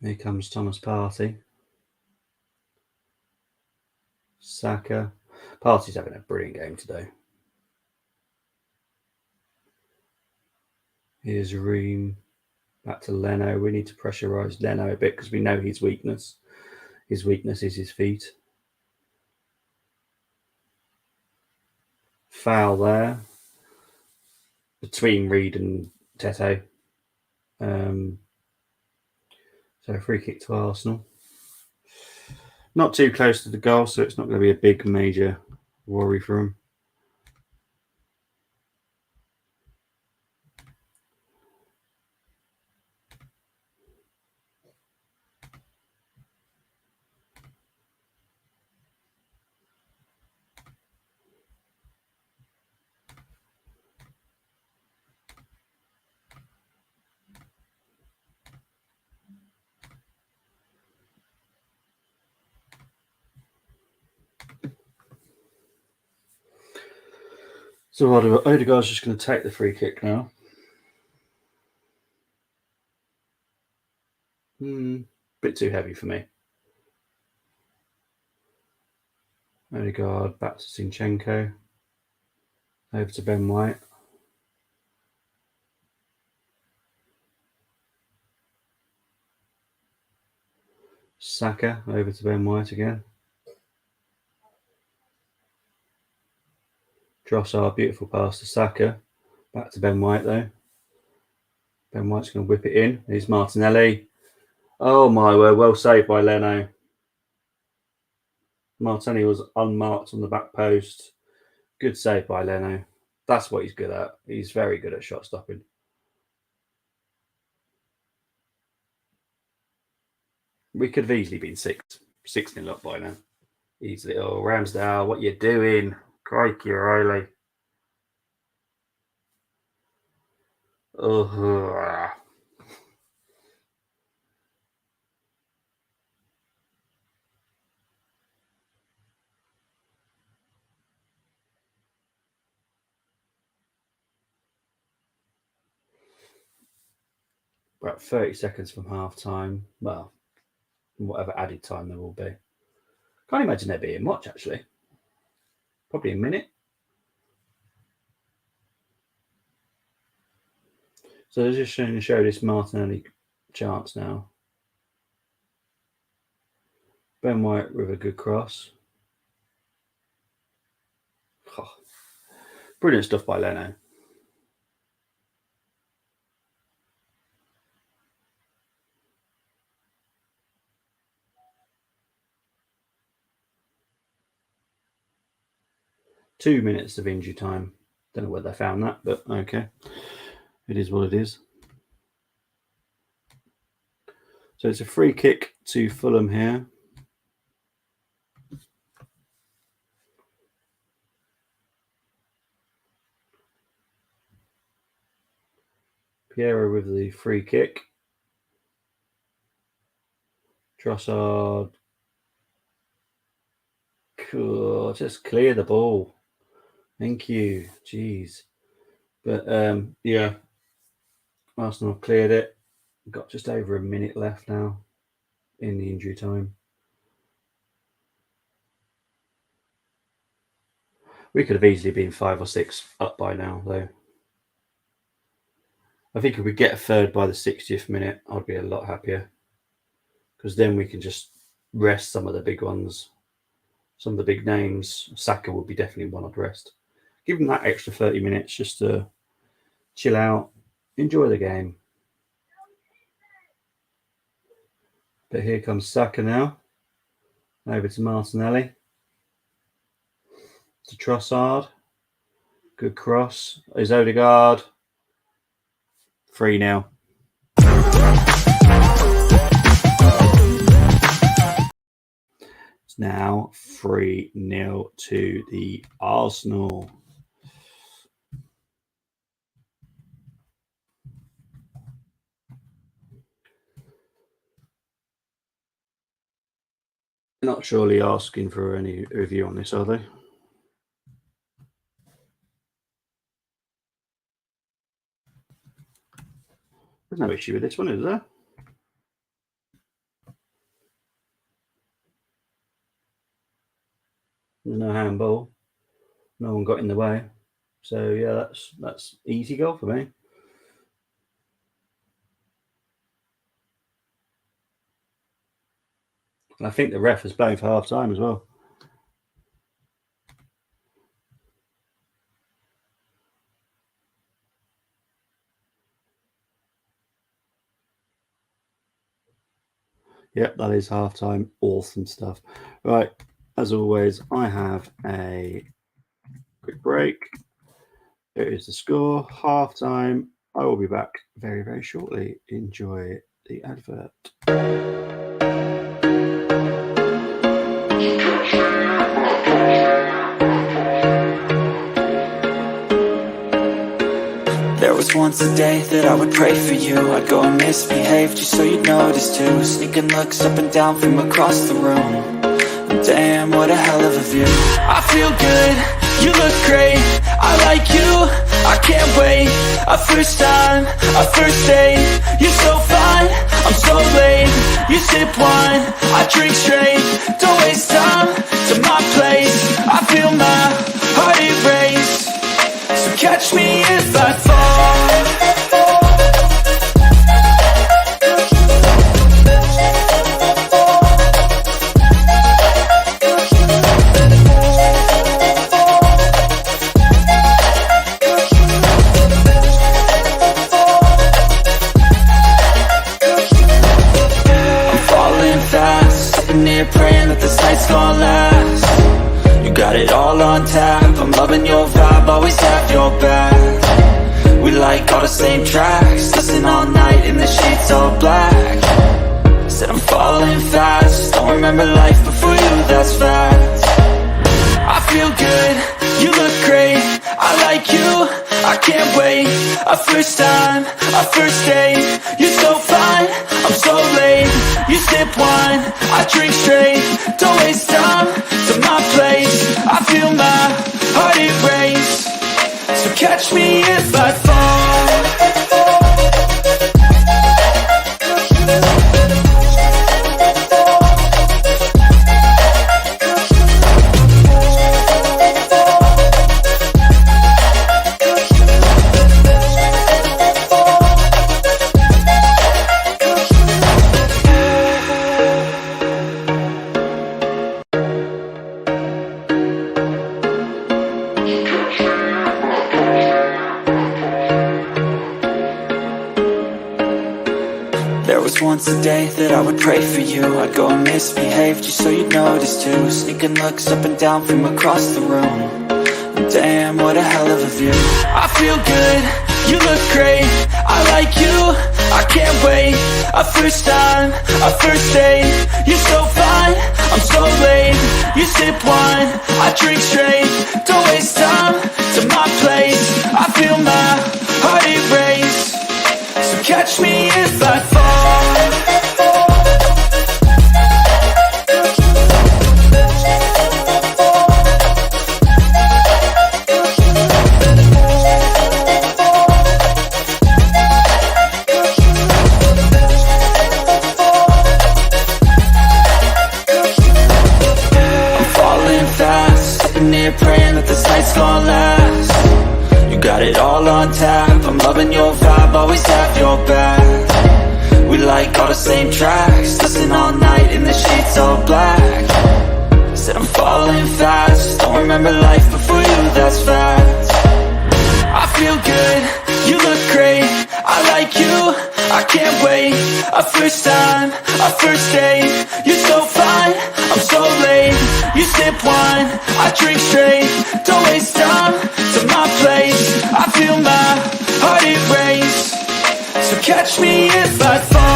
Here comes Thomas Partey. Saka. Partey's having a brilliant game today. Here's Ream. Back to Leno. We need to pressurise Leno a bit because we know his weakness. His weakness is his feet. Foul there between Reed and Tete. So free kick to Arsenal. Not too close to the goal, so it's not going to be a big major worry for him. So Odegaard's just going to take the free kick now. Bit too heavy for me. Odegaard back to Zinchenko. Over to Ben White. Saka over to Ben White again. Trossard, beautiful pass to Saka. Back to Ben White though. Ben White's going to whip it in. Here's Martinelli. Oh my word, well saved by Leno. Martinelli was unmarked on the back post. Good save by Leno. That's what he's good at. He's very good at shot stopping. We could have easily been 6-0 up by now. Easily. Oh, Ramsdale, what you doing? Crikey, O'Reilly. Oh, about 30 seconds from half time. Well, whatever added time there will be. Can't imagine there being much actually. Probably a minute. So they're just going to show this Martinelli chance now. Ben White with a good cross. Oh, brilliant stuff by Leno. Two minutes of injury time. Don't know where they found that, but okay. It is what it is. So it's a free kick to Fulham here. Piero with the free kick. Trossard. Cool. Just clear the ball. Thank you. Jeez. But yeah, Arsenal cleared it. Got just over a minute left now in the injury time. We could have easily been 5 or 6 up by now, though. I think if we get a third by the 60th minute, I'd be a lot happier. Because then we can just rest some of the big ones. Some of the big names. Saka would be definitely one I'd rest. Give them that extra 30 minutes just to chill out, enjoy the game. But here comes Saka now. Over to Martinelli. To Trossard. Good cross. Is Odegaard. 3-0. It's now 3-0 to the Arsenal. Not surely asking for any review on this, are they? There's no issue with this one, is there? There's no handball. No one got in the way. So yeah, that's easy goal for me. And I think the ref has blown for half time as well. Yep, that is half time. Awesome stuff. Right, as always, I have a quick break. Here is the score. Half time. I will be back very, very shortly. Enjoy the advert. There was once a day that I would pray for you. I'd go and misbehave just so you'd notice too. Sneaking looks up and down from across the room. Damn, what a hell of a view. I feel good, you look great, I like you, I can't wait. A first time, a first date, you're so fine, I'm so late. You sip wine, I drink straight, don't waste time to my place. I feel my heart erase, so catch me if I fall. Praying that this night's gonna last. You got it all on tap, I'm loving your vibe, always have your back. We like all the same tracks, listen all night in the sheets all black. Said I'm falling fast, don't remember life before you, that's fact. I feel good, you look great, I like you, I can't wait. A first time, a first date, you're so fine, I'm so late. You sip wine, I drink straight, don't waste time to my place. I feel my heart erase, so catch me if I fall. Once a day that I would pray for you. I'd go and misbehave just so you'd notice too. Sneaking looks up and down from across the room. Damn, what a hell of a view. I feel good, you look great, I like you, I can't wait. A first time, a first date, you're so fine, I'm so late. You sip wine, I drink straight, don't waste time to my place. I feel my heart erase, so catch me if I fall. night's gonna last. You got it all on tap, I'm loving your vibe, always have your back. We like all the same tracks, listen all night in the sheets all black. Said I'm falling fast, don't remember life before you, that's fact. I feel good, you look great, I like you, I can't wait. A first time, a first date, you're so fine, I'm so late. You sip wine, I drink straight, don't waste time to my place. I feel my heart erase, so catch me if I fall.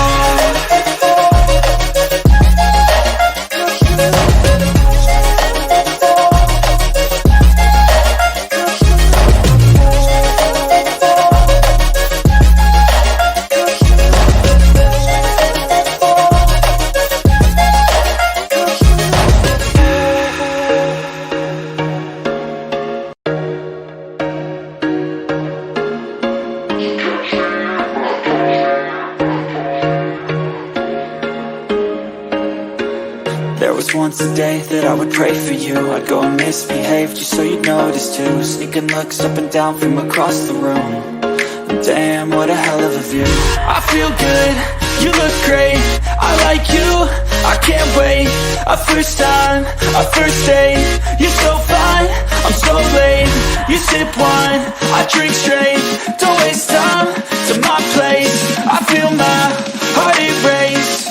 Once a day that I would pray for you, I'd go and misbehave just so you'd notice too. Sneaking looks up and down from across the room, and damn, what a hell of a view. I feel good, you look great, I like you, I can't wait. A first time, a first date, you're so fine, I'm so late. You sip wine, I drink straight, don't waste time to my place. I feel my heart erase,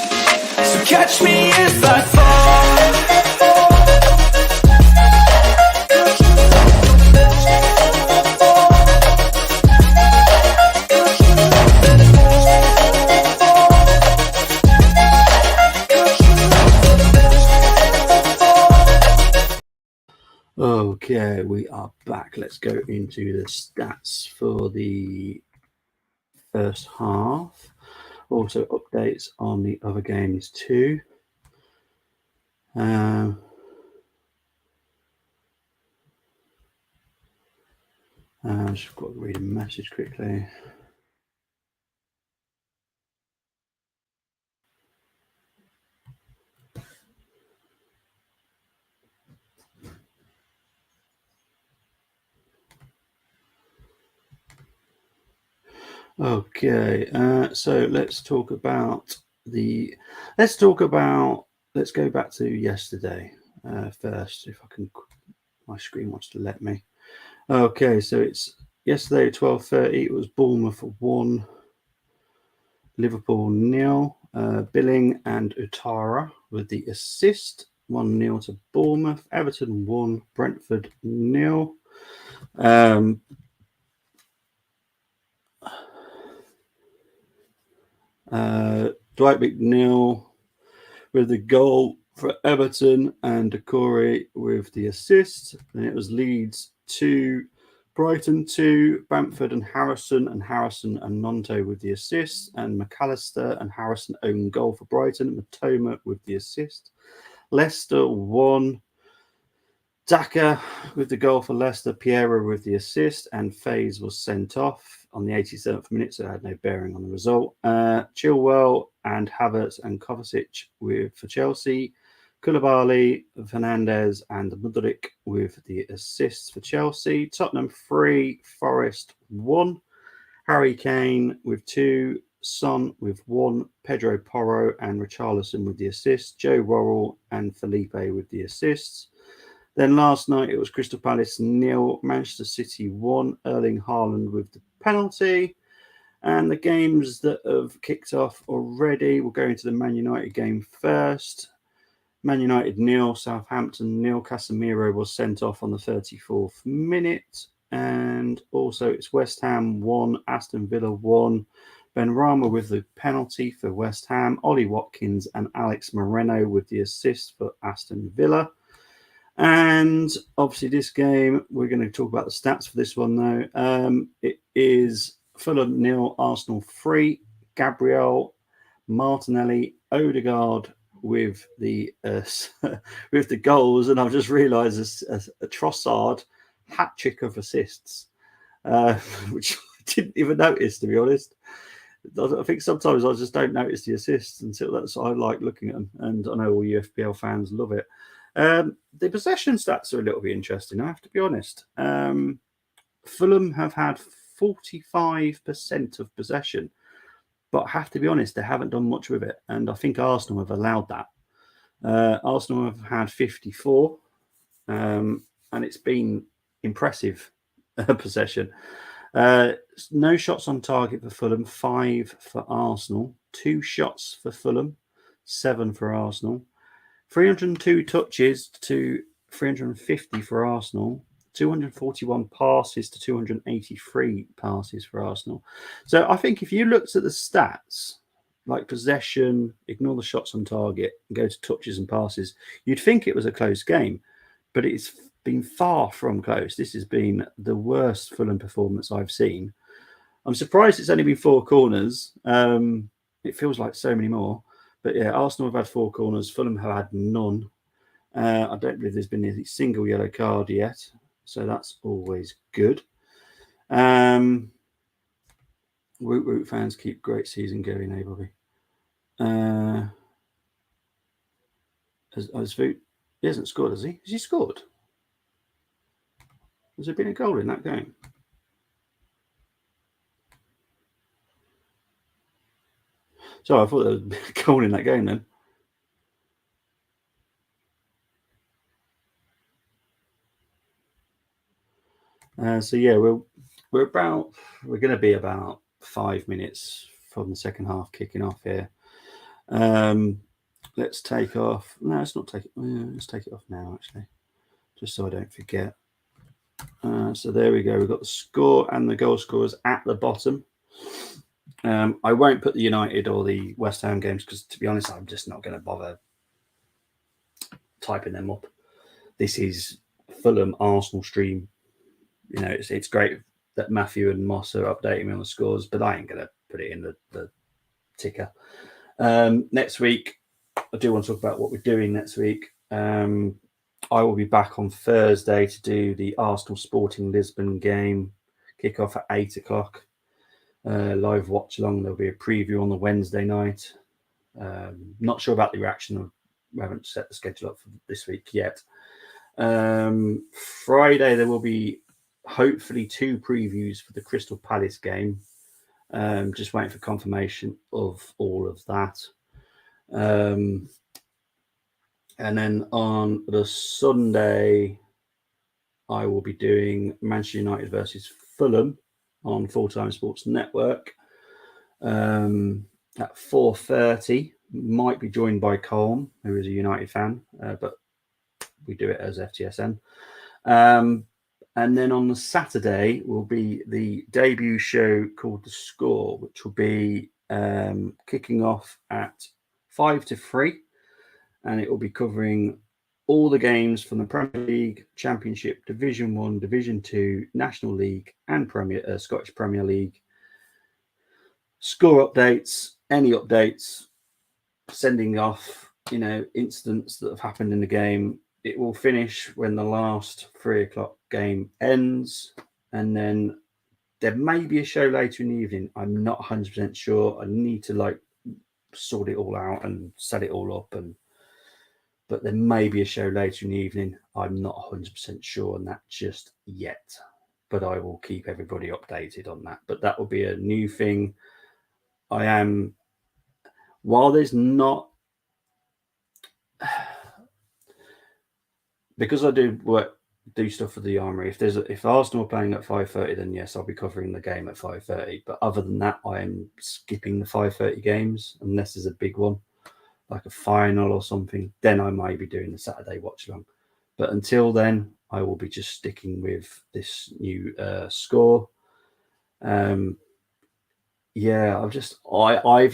so catch me if I fall. Okay, we are back. Let's go into the stats for the first half. Also updates on the other games too. I've just got to read a message quickly. Okay, so let's go back to yesterday first, if I can. My screen wants to let me. Okay, so it's yesterday 12:30. It was Bournemouth 1, Liverpool 0. Billing and Utara with the assist, 1-0 to Bournemouth. Everton 1, Brentford 0. Dwight McNeil with the goal for Everton and Decore with the assist. Then it was Leeds 2, Brighton 2, Bamford and Harrison and Nonto with the assist, and McAllister and Harrison own goal for Brighton, Matoma with the assist. Leicester 1, Daka with the goal for Leicester, Piero with the assist, and Faze was sent off on the 87th minute, so it had no bearing on the result. Chilwell and Havertz and Kovacic for Chelsea, Koulibaly, Fernandez and Mudryk with the assists for Chelsea. Tottenham 3, Forest 1, Harry Kane with 2, Son with 1, Pedro Porro and Richarlison with the assists, Joe Worrell and Felipe with the assists. Then last night it was Crystal Palace 0, Manchester City 1, Erling Haaland with the penalty. And the games that have kicked off already, we'll go into the Man United game first. Man United 0, Southampton 0. Casemiro was sent off on the 34th minute. And also it's West Ham 1, Aston Villa 1. Benrahma with the penalty for West Ham. Ollie Watkins and Alex Moreno with the assist for Aston Villa. And obviously this game, we're going to talk about the stats for this one though. It is Fulham 0, Arsenal 3. Gabriel, Martinelli, Odegaard with the with the goals, and I've just realised a Trossard hat trick of assists, which I didn't even notice, to be honest. I think sometimes I just don't notice the assists until that's I like looking at them, and I know all you FPL fans love it. The possession stats are a little bit interesting, I have to be honest. Fulham have had 45% of possession, but I have to be honest, they haven't done much with it. And I think Arsenal have allowed that. Arsenal have had 54, and it's been impressive possession. No shots on target for Fulham, 5 for Arsenal, 2 shots for Fulham, 7 for Arsenal, 302 touches to 350 for Arsenal, 241 passes to 283 passes for Arsenal. So I think if you looked at the stats, like possession, ignore the shots on target, and go to touches and passes, you'd think it was a close game, but it's been far from close. This has been the worst Fulham performance I've seen. I'm surprised it's only been 4 corners. It feels like so many more. But yeah, Arsenal have had 4 corners. Fulham have had none. I don't believe there's been a single yellow card yet. So that's always good. Root fans, keep great season going, eh, Bobby? He hasn't scored, has he? Has he scored? Has there been a goal in that game? So I thought there was a goal in that game then. So yeah, we're going to be about 5 minutes from the second half kicking off here. Let's take off. No, let's not take it. Let's take it off now, actually, just so I don't forget. So there we go. We've got the score and the goal scorers at the bottom. I won't put the United or the West Ham games because, to be honest, I'm just not going to bother typing them up. This is Fulham Arsenal stream. You know, it's great that Matthew and Moss are updating me on the scores, but I ain't going to put it in the ticker. Next week, I do want to talk about what we're doing next week. I will be back on Thursday to do the Arsenal Sporting Lisbon game, kick off at 8 o'clock. Live watch along. There'll be a preview on the Wednesday night. Not sure about the reaction. We haven't set the schedule up for this week yet. Friday there will be hopefully 2 previews for the Crystal Palace game. Just waiting for confirmation of all of that. And then on the Sunday, I will be doing Manchester United versus Fulham on Full Time Sports Network at 4:30. Might be joined by Colm, who is a United fan, but we do it as FTSN. And then on the Saturday will be the debut show called The Score, which will be kicking off at 5 to 3. And it will be covering all the games from the Premier League, Championship, Division 1, Division 2, National League, and Scottish Premier League. Score updates, any updates, sending off, incidents that have happened in the game. It will finish when the last 3 o'clock game ends, and then there may be a show later in the evening. I'm not 100% sure. I need to sort it all out and set it all up, but there may be a show later in the evening. I'm not 100% sure on that just yet, but I will keep everybody updated on that. But that will be a new thing. While there's not, because I do stuff for the Armory. If Arsenal are playing at 5:30, then yes, I'll be covering the game at 5:30. But other than that, I am skipping the 5:30 games unless there's a big one, like a final or something. Then I might be doing the Saturday watch along. But until then, I will be just sticking with this new score. I've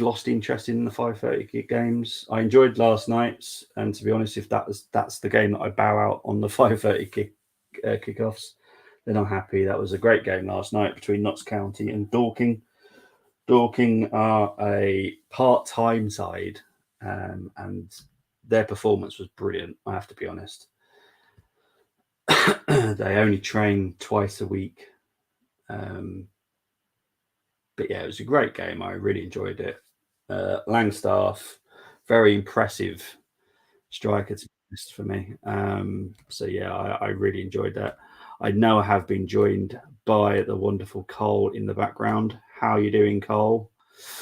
lost interest in the 5:30 games. I enjoyed last night's, and to be honest, if that's the game that I bow out on the 5:30 kickoffs, then I'm happy. That was a great game last night between Notts County and Dorking. Dorking are a part-time side, and their performance was brilliant, I have to be honest. They only train twice a week. But yeah, it was a great game. I really enjoyed it. Langstaff, very impressive striker. list for me. So yeah, I really enjoyed that. I know I have been joined by the wonderful Cole in the background. How are you doing, Cole?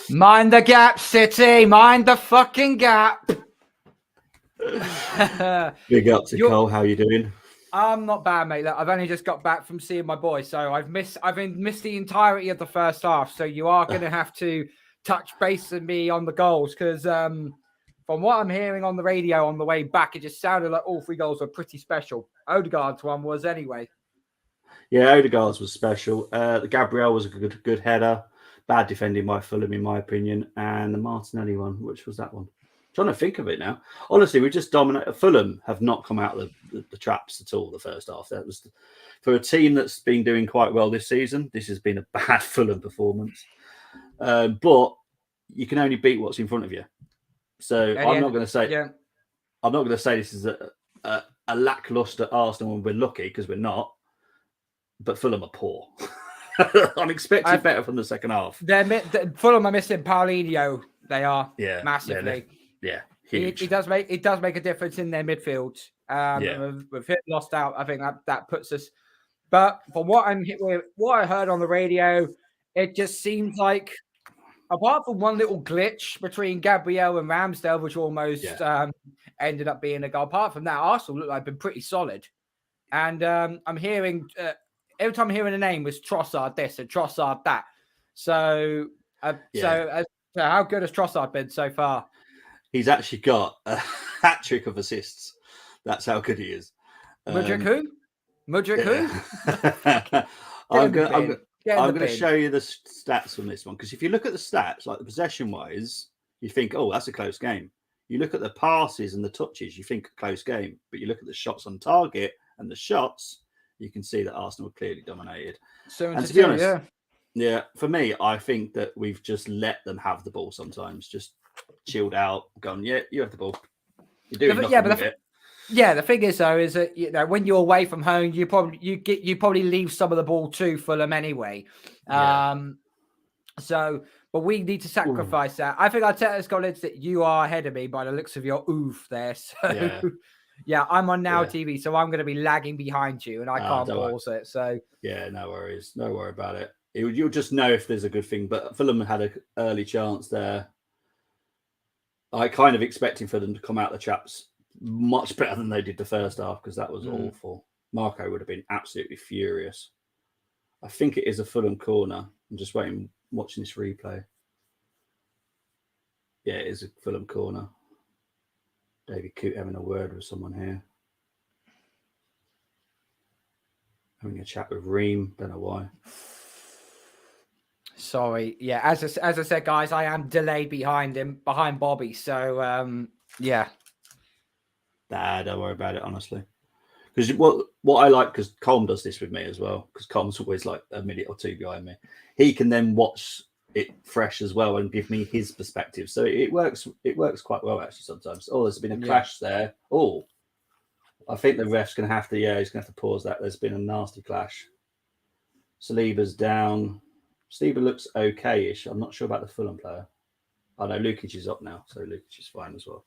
Mind the gap, City. Mind the fucking gap. Big up to Cole. How are you doing? I'm not bad, mate. Look, I've only just got back from seeing my boy, so I've missed the entirety of the first half. So you are going to have to touch base with me on the goals, because from what I'm hearing on the radio on the way back, it just sounded like all 3 goals were pretty special. Odegaard's one was anyway. Yeah, Odegaard's was special. The Gabriel was a good header. Bad defending by Fulham, in my opinion. And the Martinelli one, which was that one? I'm trying to think of it now. Honestly, we just dominated. Fulham have not come out of the traps at all the first half. That was for a team that's been doing quite well this season. This has been a bad Fulham performance. But you can only beat what's in front of you. So I'm not going to say. Yeah. I'm not going to say this is a lackluster Arsenal when we're lucky, because we're not. But Fulham are poor. I'm expecting better from the second half. Fulham are missing Paulinho. They are massively. Huge. It does make a difference in their midfield. With him lost out, I think that puts us. But from what I heard on the radio, it just seems like, apart from one little glitch between Gabriel and Ramsdale, which almost ended up being a goal. Apart from that, Arsenal look like they've been pretty solid. And I'm hearing. Every time I'm hearing a name was Trossard this and Trossard that. So how good has Trossard been so far? He's actually got a hat trick of assists. That's how good he is. Mudryk who? I'm going to show you the stats from this one, because if you look at the stats, like the possession-wise, you think, oh, that's a close game. You look at the passes and the touches, you think a close game. But you look at the shots on target and the shots, you can see that Arsenal clearly dominated. And to be honest, for me, I think that we've just let them have the ball sometimes, just chilled out, gone, you have the ball. You're doing nothing with it. Yeah, the thing is though, is that when you're away from home, you probably leave some of the ball to Fulham anyway. But we need to sacrifice that. I think Arteta's convinced that you are ahead of me by the looks of your oof there. So I'm on Now TV, so I'm going to be lagging behind you, and I can't pause it. So no worries, no worry about it. You'll just know if there's a good thing. But Fulham had an early chance there. I kind of expecting for them to come out the traps much better than they did the first half, because that was awful. Marco would have been absolutely furious. I think it is a Fulham corner. I'm just watching this replay. Yeah, it is a Fulham corner. David Coote having a word with someone here. Having a chat with Ream. Don't know why. Sorry. Yeah, as I said, guys, I am delayed behind Bobby. So, Nah, don't worry about it, honestly. Because what I like, because Colm does this with me as well, because Colm's always like a minute or two behind me. He can then watch it fresh as well and give me his perspective. So it works quite well, actually, sometimes. Oh, there's been a clash there. Oh, I think the ref's going to have to, he's going to have to pause that. There's been a nasty clash. Saliba's down. Saliba looks okay-ish. I'm not sure about the Fulham player. Oh, no, Lukic is up now, so Lukic is fine as well.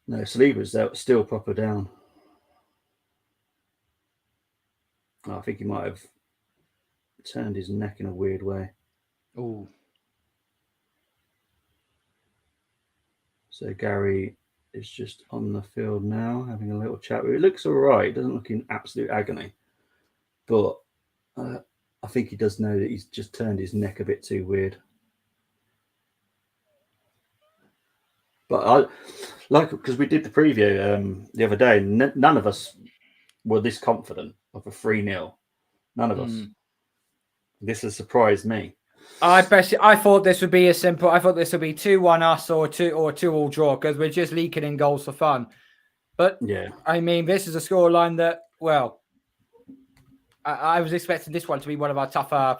No, Saliba's still proper down. Oh, I think he might have turned his neck in a weird way. Ooh. So Gary is just on the field now, having a little chat. It looks all right. It doesn't look in absolute agony. But I think he does know that he's just turned his neck a bit too weird. But because we did the preview the other day, none of us were this confident of a 3-0. None of us. This has surprised me. I thought this would be a simple. I thought this would be 2-1 us or 2-2 draw, because we're just leaking in goals for fun. But I mean, this is a scoreline that, well, I was expecting this one to be one of our tougher,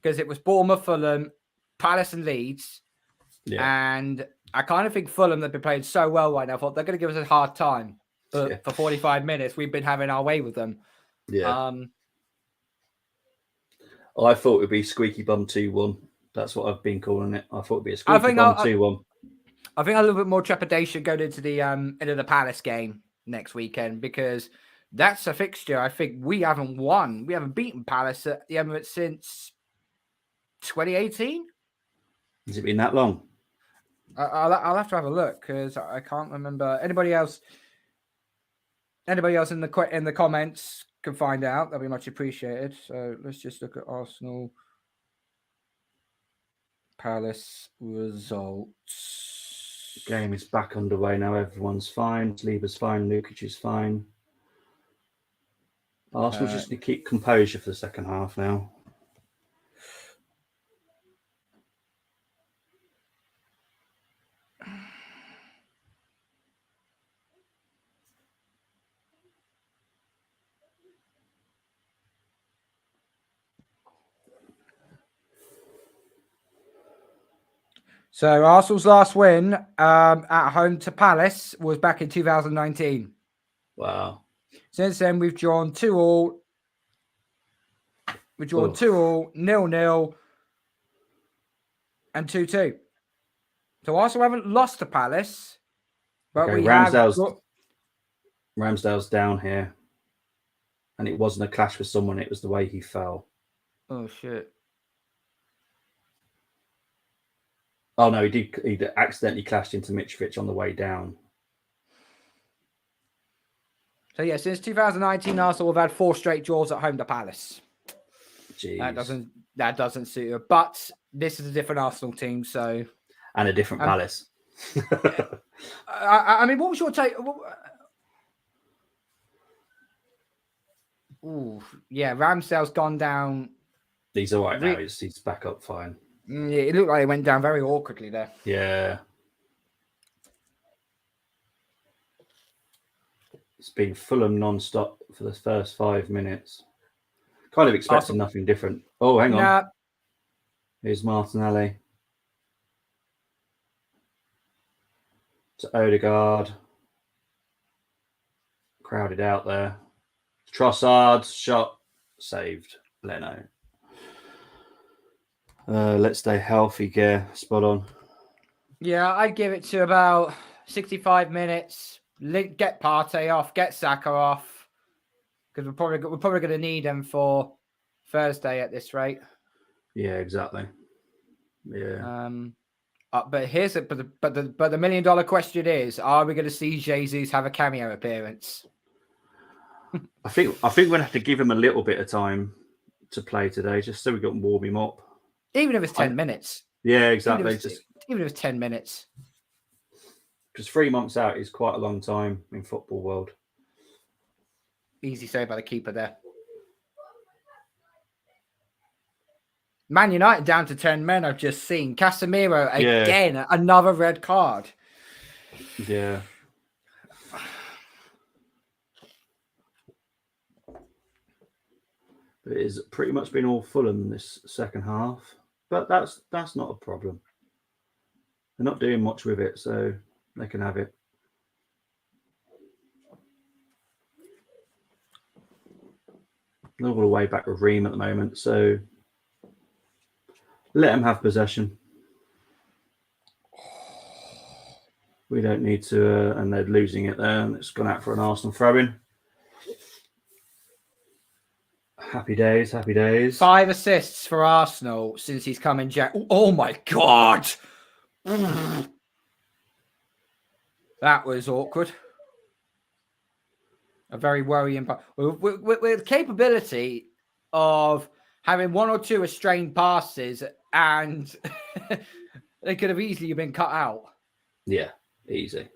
because it was Bournemouth, Fulham, Palace, and Leeds. Yeah. And I kind of think Fulham, they've been playing so well right now, I thought they're going to give us a hard time. But for 45 minutes, we've been having our way with them. Yeah. I thought it would be squeaky bum 2-1. That's what I've been calling it. I thought it would be a squeaky bum 2-1. I think a little bit more trepidation going into the Palace game next weekend, because that's a fixture I think we haven't won. We haven't beaten Palace at the Emirates since 2018. Has it been that long? I'll have to have a look because I can't remember. Anybody else in the comments can find out. That'd be much appreciated. So let's just look at Arsenal Palace results. The game is back underway now. Everyone's fine. Saliba's fine. Lukic is fine. Arsenal just need to keep composure for the second half now. So Arsenal's last win at home to Palace was back in 2019. Wow. Since then, we've drawn 2-2. We've drawn 2-2, 0-0, and 2-2. So Arsenal haven't lost to Palace, but Okay, we Ramsdale's down here, and it wasn't a clash with someone. It was the way he fell. Oh shit! Oh no, he did. He accidentally clashed into Mitrovic on the way down. So yeah, since 2019, Arsenal have had 4 straight draws at home to Palace. Jeez. That doesn't suit her. But this is a different Arsenal team, so and a different Palace. I mean, what was your take? Ooh, yeah, Ramsdale's gone down. He's all right now. He's back up fine. Yeah, it looked like it went down very awkwardly there. Yeah. It's been Fulham non-stop for the first 5 minutes. Kind of expecting nothing different. Oh, hang on. Here's Martinelli. To Odegaard. Crowded out there. Trossard's shot saved. Leno. Let's stay healthy, Gear. Spot on. Yeah, I'd give it to about 65 minutes. Get Partey off, get Saka off, because we're probably going to need him for Thursday at this rate. Yeah, exactly. Yeah. But the $1 million question is: are we going to see Jesus have a cameo appearance? I think we're gonna have to give him a little bit of time to play today, just so we can warm him up. Even if it's 10 minutes. Yeah, exactly. Even if it's 10 minutes. Because 3 months out is quite a long time in football world. Easy say by the keeper there. Man United down to 10 men. I've just seen Casemiro again, another red card. Yeah. It has pretty much been all Fulham this second half, but that's not a problem. They're not doing much with it, so they can have it. They're all the way back with Ream at the moment, so let them have possession. We don't need to, and they're losing it there, and it's gone out for an Arsenal throw-in. Happy days, happy days. 5 assists for Arsenal since he's come in. Oh my God. That was awkward. A very worrying part. With the capability of having 1 or 2 restrained passes, and they could have easily been cut out. Yeah, easy.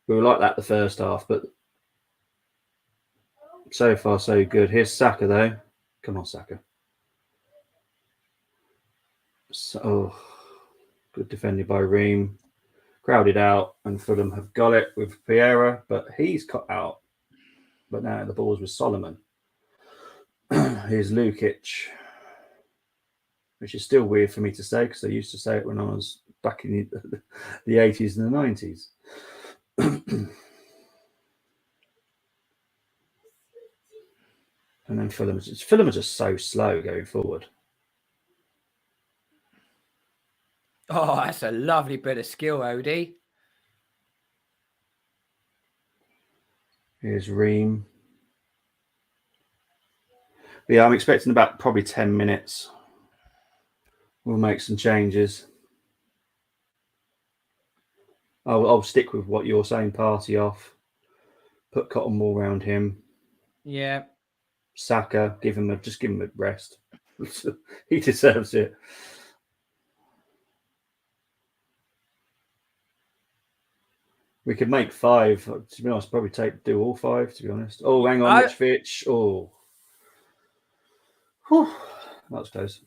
We were like that the first half, but so far so good. Here's Saka though. Come on, Saka. So, good defended by Ream. Crowded out, and Fulham have got it with Piera, but he's cut out. But now the ball's with Solomon. Here's Lukic, which is still weird for me to say because I used to say it when I was back in the 80s and the 90s. And then Fulham are just so slow going forward. Oh, that's a lovely bit of skill, Odie. Here's Ream. But yeah, I'm expecting about probably 10 minutes. We'll make some changes. I'll stick with what you're saying, party off. Put Cotton Wool around him. Yeah. Saka, just give him a rest. He deserves it. We could make 5. To be honest, probably do all 5. To be honest. Oh, hang on, Mitrovic. Oh, whew. That was close.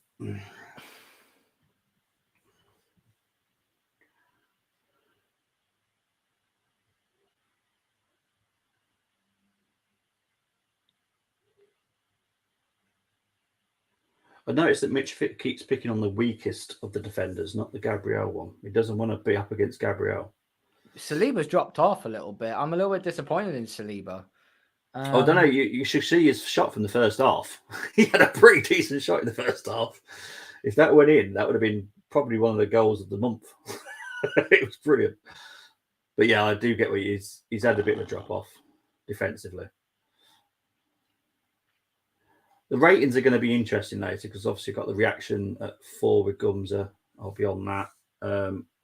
I noticed that Mitrovic keeps picking on the weakest of the defenders, not the Gabriel one. He doesn't want to be up against Gabriel. Saliba's dropped off a little bit. I'm a little bit disappointed in Saliba. I don't know. You should see his shot from the first half. He had a pretty decent shot in the first half. If that went in, that would have been probably one of the goals of the month. It was brilliant. But yeah, I do get what he's had a bit of a drop off defensively. The ratings are going to be interesting later because obviously got the reaction at 4 with Gumza. I'll be on that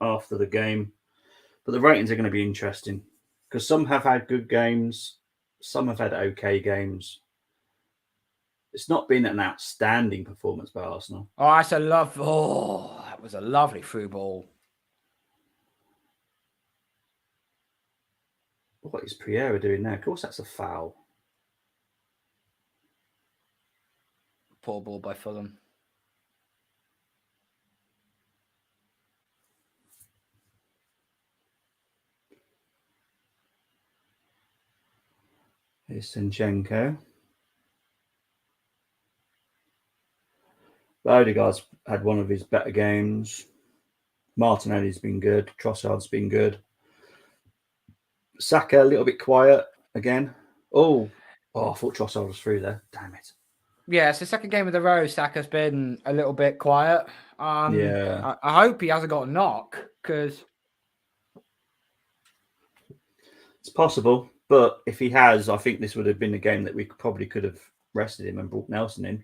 after the game. But the ratings are going to be interesting because some have had good games, some have had okay games. It's not been an outstanding performance by Arsenal. Oh, that was a lovely through ball. What is Priera doing there? Of course, that's a foul. Poor ball by Fulham. Here's Zinchenko. Odegaard's had one of his better games. Martinelli's been good. Trossard's been good. Saka a little bit quiet again. Oh, I thought Trossard was through there. Damn it. Yeah, it's the second game of the row. Saka's been a little bit quiet. Yeah. I hope he hasn't got a knock because it's possible. But if he has, I think this would have been a game that we probably could have rested him and brought Nelson in.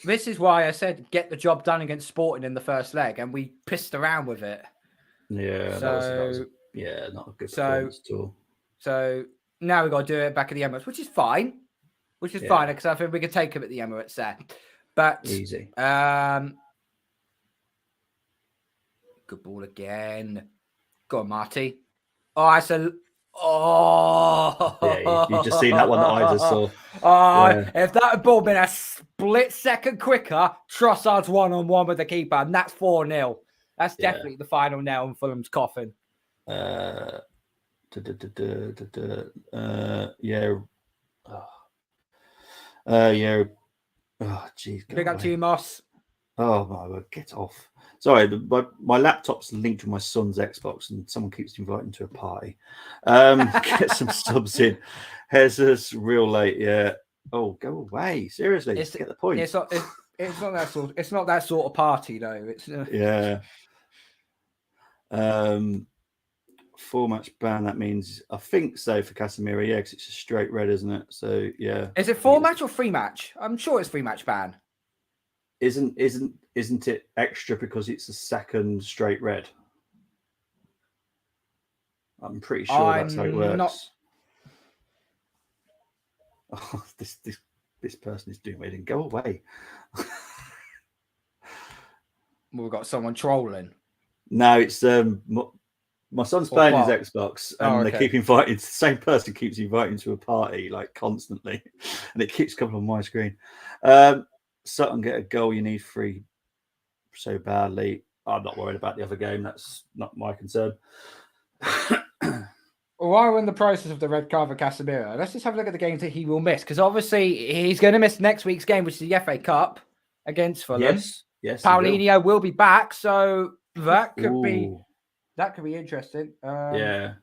This is why I said get the job done against Sporting in the first leg, and we pissed around with it. Yeah, that was not a good performance at all. So now we've got to do it back at the Emirates, which is fine. Fine because I think we could take him at the Emirates there. But easy. Good ball again. Go on, Marty. Oh, I said. Oh, yeah, you just seen that one that I just saw. If that had ball been a split second quicker, Trossard's 1-on-1 with the keeper, and that's 4-0. That's definitely the final nail in Fulham's coffin. Yeah. Oh, geez. Big up to you, Moss. Oh my God, get off. Sorry, my laptop's linked to my son's Xbox and someone keeps inviting to a party. Get some subs in. Jesus, real late, yeah. Oh, go away. Seriously, get the point. It's not that sort of party though. It's yeah. 4-match ban, that means I think so for Casemiro, yeah, because it's a straight red, isn't it? So yeah. Is it 4-match or 3-match? I'm sure it's 3-match ban. Isn't it extra because it's a second straight red? I'm pretty sure that's how it works. Oh, this person is doing weird. And go away. We've got someone trolling. No, it's my son's playing his Xbox, and they keep inviting. The same person keeps inviting to a party like constantly, and it keeps coming on my screen. Sutton get a goal. You need 3 so badly. I'm not worried about the other game. That's not my concern. While we're in the process of the red card for Casemiro, let's just have a look at the games that he will miss, because obviously he's going to miss next week's game, which is the FA Cup against Fulham. Yes. Paulinho will be back, so that could be interesting. Yeah.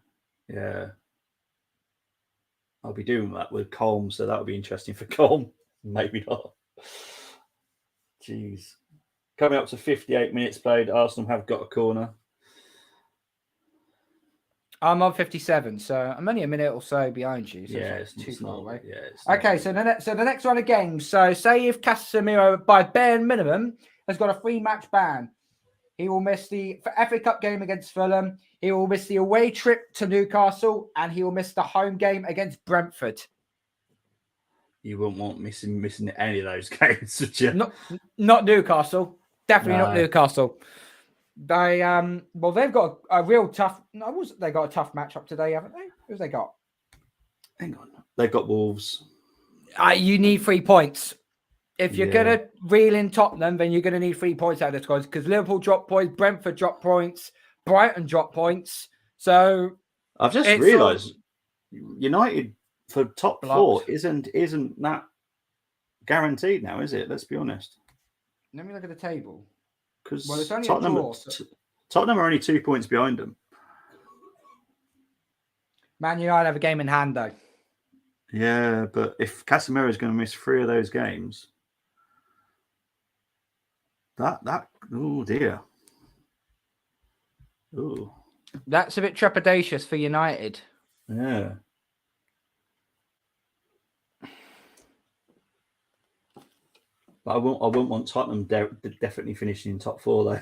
I'll be doing that with Colm, so that'll be interesting for Colm. Maybe not. Jeez. Coming up to 58 minutes played. Arsenal have got a corner. I'm on 57, so I'm only a minute or so behind you. So Yeah, it's not too far away. Yeah, okay, so the next one of games. So say if Casemiro, by bare minimum, has got a 3-match ban, he will miss the FA Cup game against Fulham. He will miss the away trip to Newcastle, and he will miss the home game against Brentford. You wouldn't want missing any of those games, would you? Not Newcastle. Definitely not Newcastle. They they've got a real tough. They got a tough matchup today, haven't they? Who's they got? Hang on, they've got Wolves. You need 3 points. If you're gonna reel in Tottenham, then you're gonna need 3 points out of the squad because Liverpool drop points, Brentford drop points, Brighton drop points. So I've just realised United for top 4 isn't that guaranteed now, is it? Let's be honest. Let me look at the table. Because it's only Tottenham, a draw, Tottenham are only 2 points behind them. Man United have a game in hand, though. Yeah, but if Casemiro is going to miss 3 of those games, oh dear. Oh, that's a bit trepidatious for United. Yeah. But I won't want Tottenham definitely finishing in top 4 though.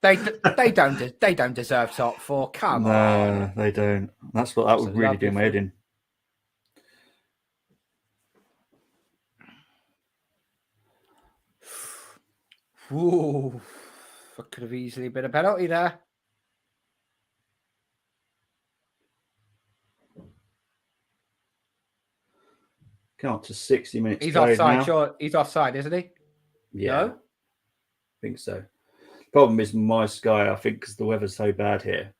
They don't deserve top 4. Come on. No, they don't. That would really do my head in. Ooh, that could have easily been a penalty there. Come up to 60 minutes. He's offside, now. sure. He's offside, isn't he? Yeah. No? I think so. Problem is my Sky, I think, because the weather's so bad here,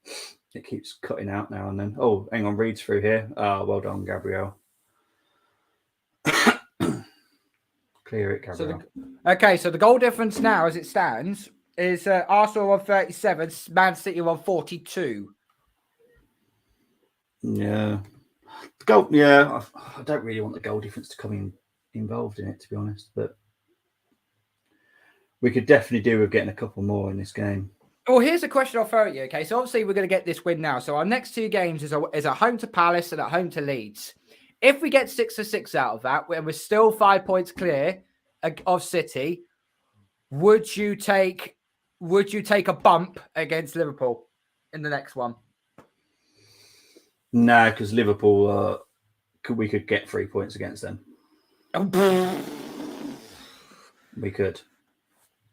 it keeps cutting out now and then. Oh, hang on, reads through here. Well done, Gabriel. Clear it, Gabriel. So the goal difference now, as it stands, is Arsenal on 37, Man City on 42. Yeah. The goal, yeah, I don't really want the goal difference to come involved in it, to be honest, but we could definitely do with getting a couple more in this game. Well, here's a question I'll throw at you. Okay, so obviously we're going to get this win now. So our next 2 games is at home to Palace and at home to Leeds. If we get 6 of 6 out of that, we're still 5 points clear of City. Would you take a bump against Liverpool in the next one? No, because Liverpool, we could get 3 points against them. We could.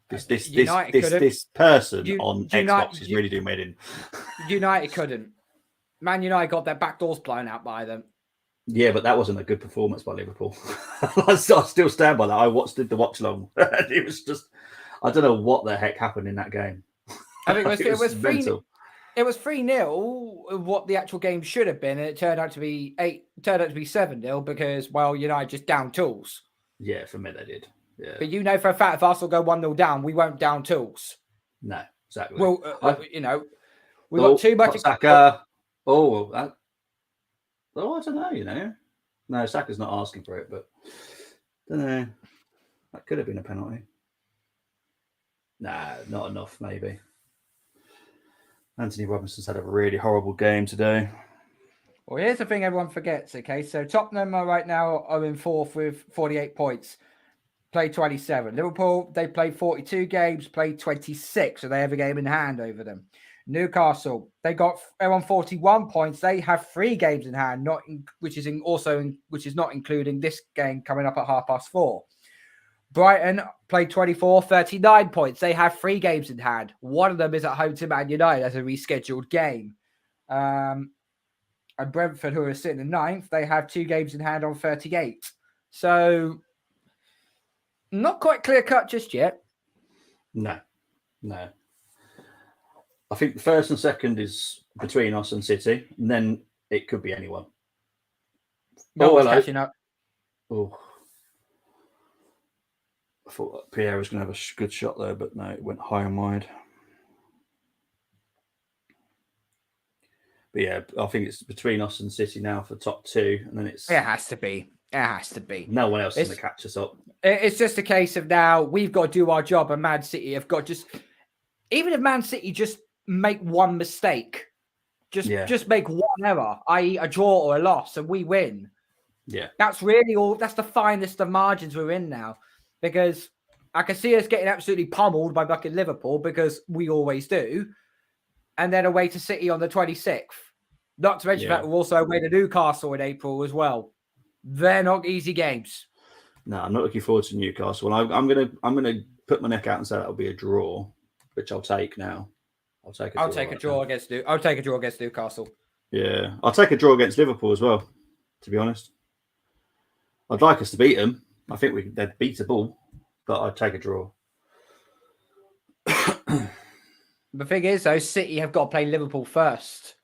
This person on Xbox is really doing me in. United couldn't. Man United got their back doors blown out by them. Yeah, but that wasn't a good performance by Liverpool. I still stand by that. I did the watch along. It was just, I don't know what the heck happened in that game. I think it was mental. It was 3-0, what the actual game should have been, and it turned out to be 7-0 because, well, United just down tools. Yeah, for me they did. Yeah. But you know for a fact, if Arsenal go 1-0 down, we won't down tools. No, exactly. Well, we've got too much. Saka. I don't know. No, Saka's not asking for it, but I don't know. That could have been a penalty. Nah, not enough, maybe. Anthony Robinson's had a really horrible game today. Well, here's the thing everyone forgets, okay? So Tottenham are right now in 4th with 48 points. Played 27. Liverpool, they played 42 games, played 26, so they have a game in hand over them. Newcastle, they're on 41 points. They have 3 games in hand, which is not including this game coming up at 4:30. Brighton played 24, 39 points. They have 3 games in hand. One of them is at home to Man United as a rescheduled game. And Brentford, who are sitting in 9th, they have 2 games in hand on 38. So, not quite clear cut just yet. No. I think the first and second is between us and City, and then it could be anyone. No one's catching up. Oh. I thought Pierre was going to have a good shot there, but no, it went high and wide. But yeah, I think it's between us and City now for top 2, and then it has to be. It has to be. No one else is going to catch us up. It's just a case of now we've got to do our job, and Man City have got even if Man City just make one mistake, just make one error, i.e. a draw or a loss, and we win. Yeah. That's really all. That's the finest of margins we're in now, because I can see us getting absolutely pummeled by fucking Liverpool, because we always do, and then away to City on the 26th. Not to mention that we're also away to Newcastle in April as well. They're not easy games. No, I'm not looking forward to Newcastle. I'm gonna put my neck out and say that'll be a draw, which I'll take now. I'll take a draw against Newcastle. Yeah, I'll take a draw against Liverpool as well. To be honest, I'd like us to beat them. I think they're beatable, but I'd take a draw. The thing is, though, City have got to play Liverpool first.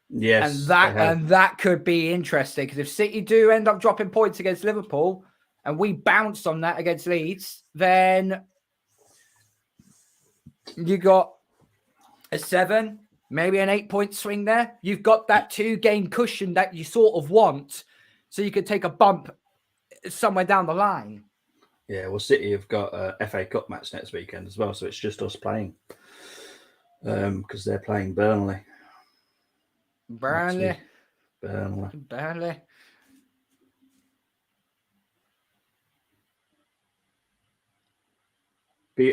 Yes, and that could be interesting, because if City do end up dropping points against Liverpool, and we bounce on that against Leeds, then you got a 7, maybe an 8-point swing there. You've got that 2-game cushion that you sort of want, so you could take a bump somewhere down the line. Yeah, well, City have got a FA Cup match next weekend as well, so it's just us playing, because they're playing Burnley. Burnley.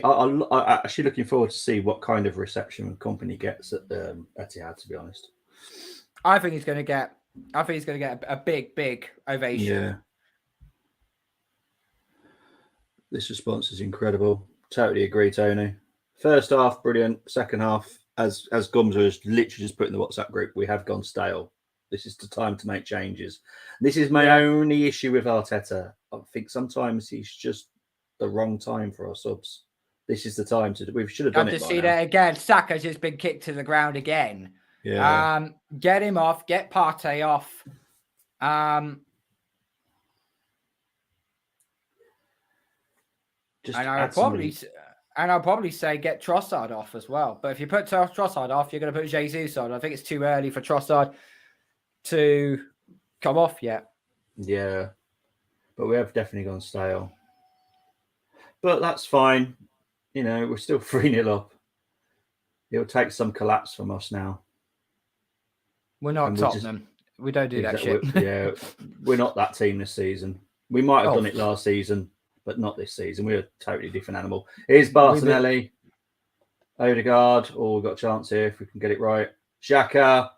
I'm actually looking forward to see what kind of reception Company gets at Etihad. To be honest, I think he's going to get a big ovation. Yeah, this response is incredible. Totally agree, Tony. First half, brilliant. Second half, as Gumza has literally just put in the WhatsApp group, we have gone stale. This is the time to make changes. This is my only issue with Arteta. I think sometimes he's just the wrong time for our subs. This is the time to. We should have done it. To see that again. Saka's just been kicked to the ground again. Yeah. Get him off. Get Partey off. I'll probably say get Trossard off as well. But if you put Trossard off, you're going to put Jesus on. I think it's too early for Trossard to come off yet. Yeah, but we have definitely gone stale. But that's fine. You know, we're still 3-0 up. It'll take some collapse from us now. We're not Tottenham. We don't do that shit. We're not that team this season. We might have done it last season, but not this season. We're a totally different animal. Here's Bartonelli, Odegaard. Oh, we've got a chance here if we can get it right. Xhaka.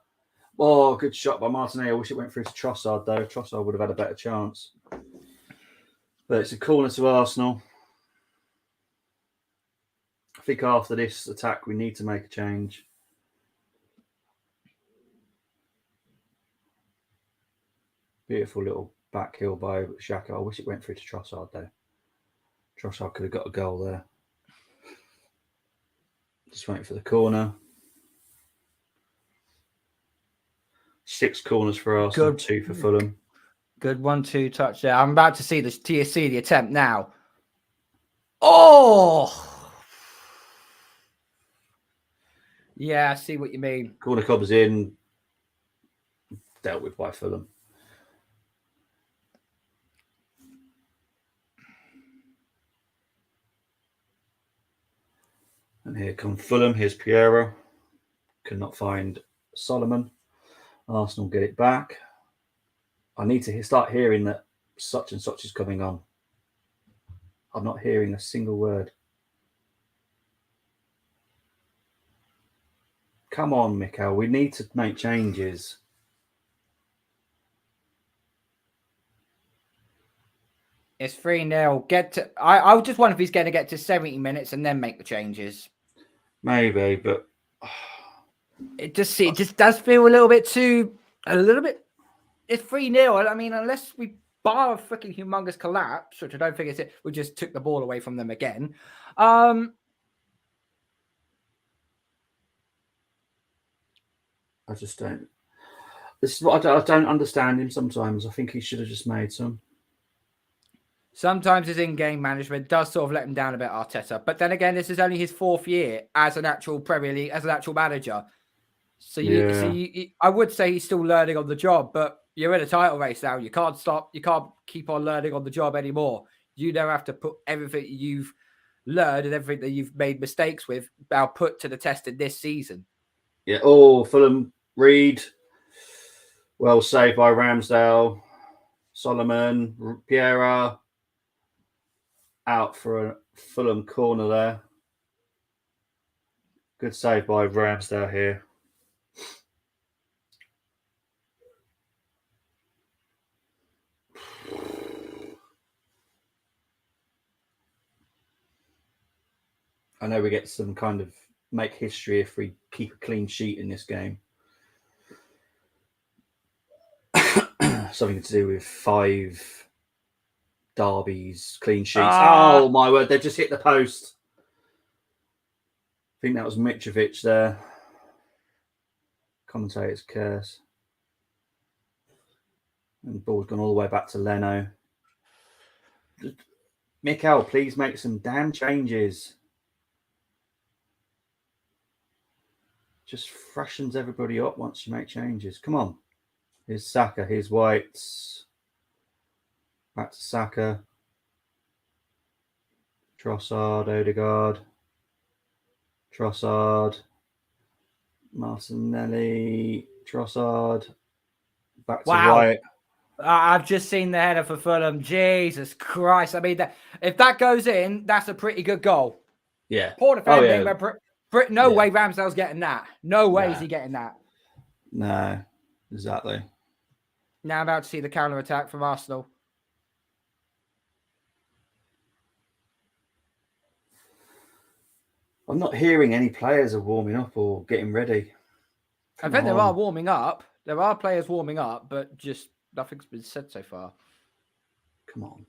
Oh, good shot by Martinelli. I wish it went through to Trossard, though. Trossard would have had a better chance. But it's a corner to Arsenal. I think after this attack, we need to make a change. Beautiful little back heel by Xhaka. I wish it went through to Trossard, though. Trossard could have got a goal there. Just waiting for the corner. 6 corners for Arsenal, 2 for Fulham. Good 1-2 touch there. I'm about to see the attempt now. Oh! Yeah, I see what you mean. Corner cobs in. Dealt with by Fulham. And here come Fulham. Here's Piero. Cannot find Solomon. Arsenal get it back. I need to start hearing that such and such is coming on. I'm not hearing a single word. Come on, Mikel. We need to make changes. It's 3-0. I just wonder if he's going to get to 70 minutes and then make the changes. Maybe, but it just does feel a little bit. It's 3-0. I mean, unless we bar a freaking humongous collapse, which I don't think it's it. We just took the ball away from them again. I just don't. This is what I don't understand him sometimes. I think he should have just made some. Sometimes his in-game management does sort of let him down a bit, Arteta. But then again, this is only his 4th year as an actual Premier League, as an actual manager. So I would say he's still learning on the job. But you're in a title race now. You can't stop. You can't keep on learning on the job anymore. You now have to put everything you've learned and everything that you've made mistakes with now put to the test in this season. Yeah. Oh, Fulham, Reed. Well saved by Ramsdale. Solomon, Piera. Out for a Fulham corner there. Good save by Ramsdale here. I know we get some kind of make history if we keep a clean sheet in this game. Something to do with 5 derbies, clean sheets. Oh my word, they've just hit the post. I think that was Mitrovic there. Commentator's curse. And the ball's gone all the way back to Leno. Mikel, please make some damn changes. Just freshens everybody up once you make changes. Come on. Here's Saka. Here's Whites. Back to Saka. Trossard, Odegaard. Trossard. Martinelli. Trossard. Back to White. I've just seen the header for Fulham. Jesus Christ. I mean, if that goes in, that's a pretty good goal. Yeah. Poor defending, but no way Ramsdale's getting that. No way is he getting that. No, exactly. Now I'm about to see the counter-attack from Arsenal. I'm not hearing any players are warming up or getting ready. I think there are warming up. There are players warming up, but just nothing's been said so far. Come on.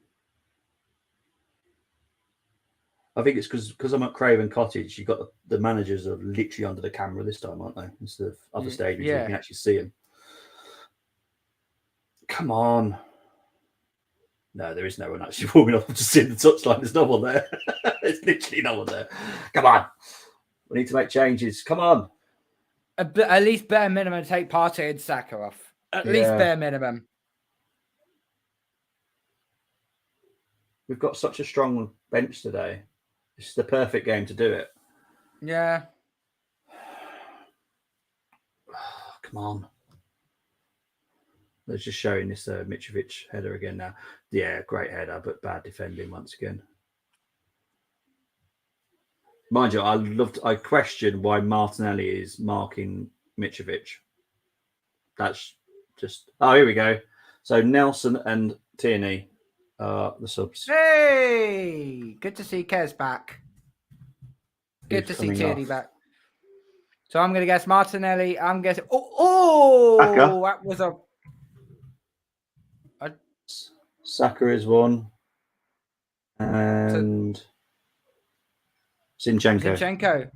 I think it's because I'm at Craven Cottage. You got the managers are literally under the camera this time, aren't they? Instead of other stadiums, you can actually see them. Come on. No, there is no one actually warming up. I'm just seeing the touchline. There's no one there. There's literally no one there. Come on. We need to make changes. Come on. At least bare minimum, take Partey and Saka off. At least bare minimum. We've got such a strong bench today. It's the perfect game to do it. Yeah. Come on. They're just showing this Mitrovic header again now. Yeah, great header, but bad defending once again. Mind you, I question why Martinelli is marking Mitrovic. That's just... Oh, here we go. So Nelson and Tierney are the subs. Hey! Good to see Kez back. Good to see Tierney back. So I'm going to guess Martinelli. I'm guessing... that was a... Saka is one. And... Zinchenko.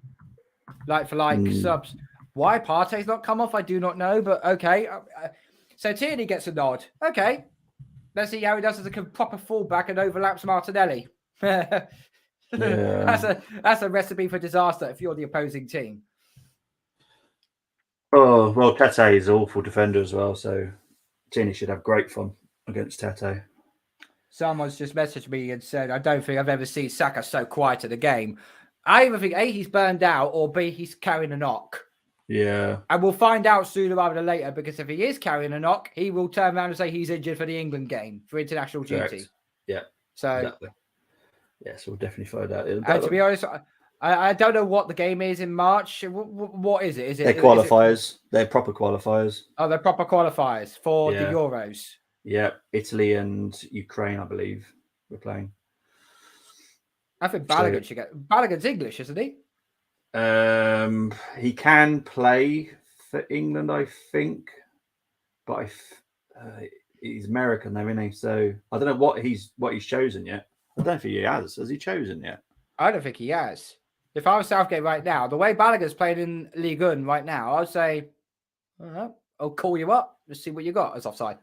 Like for like subs. Why Partey's not come off, I do not know, but okay. So Tierney gets a nod. Okay. Let's see how he does as a proper fullback and overlaps Martinelli. That's a recipe for disaster if you're the opposing team. Oh, well, Tete is an awful defender as well, so Tierney should have great fun against Tete. Someone's just messaged me and said, I don't think I've ever seen Saka so quiet in a game. I either think A, he's burned out, or B, he's carrying a knock. Yeah. And we'll find out sooner rather than later, because if he is carrying a knock, he will turn around and say he's injured for the England game, for international duty. Yeah. So, exactly. Yes, we'll definitely find out. And to be honest, I don't know what the game is in March. What is it? They're qualifiers. They're proper qualifiers. Oh, they're proper qualifiers for the Euros. Yeah, Italy and Ukraine, I believe, we're playing. I think Balogun should get... Balogun's English, isn't he? He can play for England, I think, but he's American, though, isn't he? So I don't know what he's chosen yet. I don't think he has. Has he chosen yet? I don't think he has. If I was Southgate right now, the way Balogun's playing in Ligue 1 right now, I'd say, all right, I'll call you up. Let's see what you got as offside.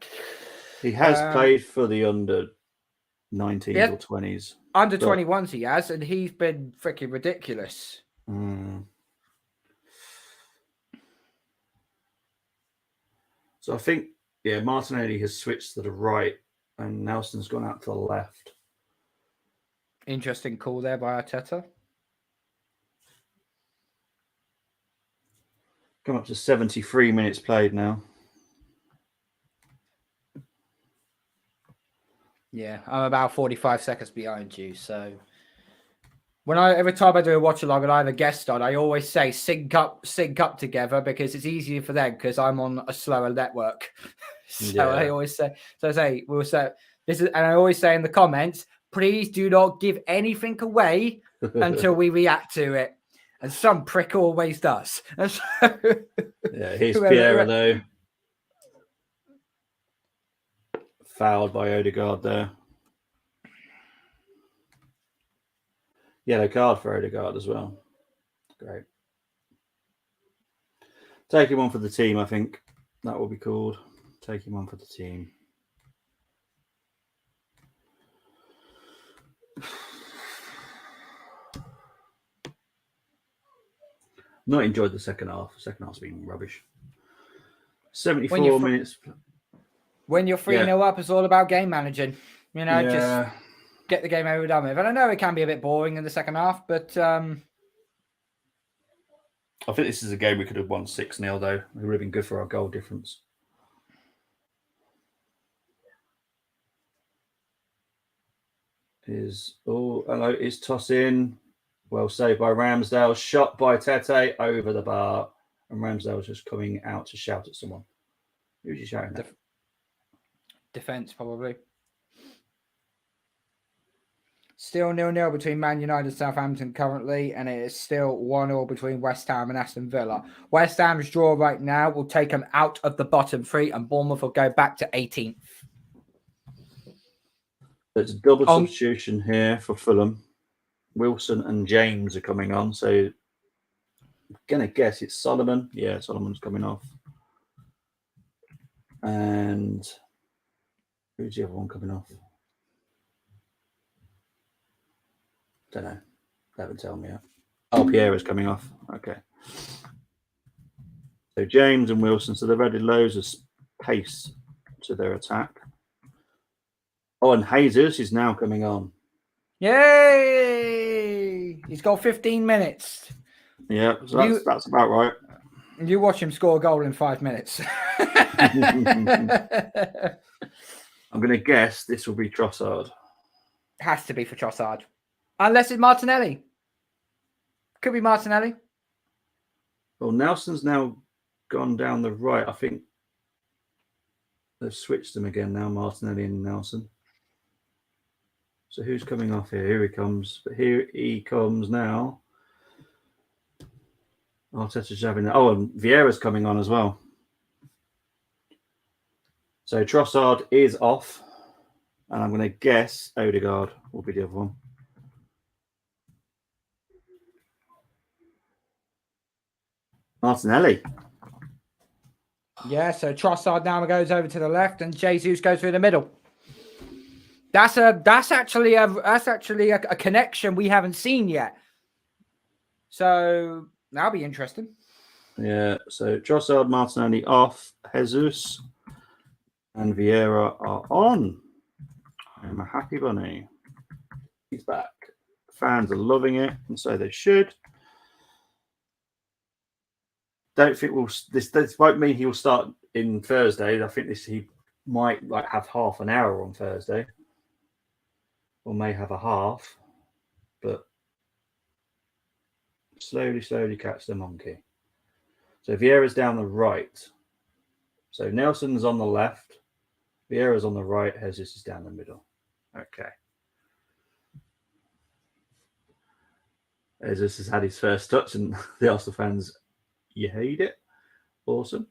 He has played for the under 19s or 20s. Under 21s he has, and he's been freaking ridiculous. So I think Yeah, Martinelli has switched to the right, and Nelson's gone out to the left. Interesting call there by Arteta. Come up to 73 minutes played now. Yeah, I'm about 45 seconds behind you. So every time I do a watch along and I have a guest on, I always say sync up together because it's easier for them because I'm on a slower network. So I always say, we'll say this is, and I always say in the comments, please do not give anything away until we react to it. And some prick always does. And so, yeah, here's Vieira though. Fouled by Odegaard there. Yellow card for Odegaard as well. Great. Take him on for the team, I think. That will be called. Take him on for the team. Not enjoyed the second half. The second half's been rubbish. 74 minutes. When you're 3-0 up, it's all about game managing. You know, just get the game over done with. And I know it can be a bit boring in the second half, but I think this is a game we could have won 6-0 though. It would have been good for our goal difference. Is toss in. Well saved by Ramsdale. Shot by Tete over the bar. And Ramsdale's just coming out to shout at someone. Who's he shouting at? Defense, probably. Still 0-0 between Man United and Southampton currently, and it is still 1-1 between West Ham and Aston Villa. West Ham's draw right now will take them out of the bottom three, and Bournemouth will go back to 18th. There's a double substitution here for Fulham. Wilson and James are coming on, so I'm going to guess it's Solomon. Yeah, Solomon's coming off. And who's the other one coming off? Don't know. They haven't told me yet. Oh, Pierre's coming off. Okay. So James and Wilson, so they've added loads of pace to their attack. Oh, and Jesus is now coming on. Yay! He's got 15 minutes. Yeah, so that's about right. You watch him score a goal in 5 minutes. I'm going to guess this will be Trossard. Has to be for Trossard. Unless it's Martinelli. Could be Martinelli. Well, Nelson's now gone down the right. I think they've switched them again now, Martinelli and Nelson. So who's coming off here? Here he comes. But here he comes now. Arteta's having that. Oh, and Vieira's coming on as well. So Trossard is off. And I'm going to guess Odegaard will be the other one. Martinelli. Yeah, so Trossard now goes over to the left and Jesus goes through the middle. That's actually a connection we haven't seen yet. So that'll be interesting. Yeah, so Trossard, Martinelli off, Jesus and Vieira are on. I'm a happy bunny. He's back. Fans are loving it, and so they should. Don't think this won't mean he will start in Thursday. I think he might have half an hour on Thursday. Or may have a half, but slowly catch the monkey. So Vieira's down the right. So Nelson's on the left. Vieira's on the right. Jesus is down the middle. Okay. Jesus has had his first touch, and the Arsenal fans, you hate it. Awesome.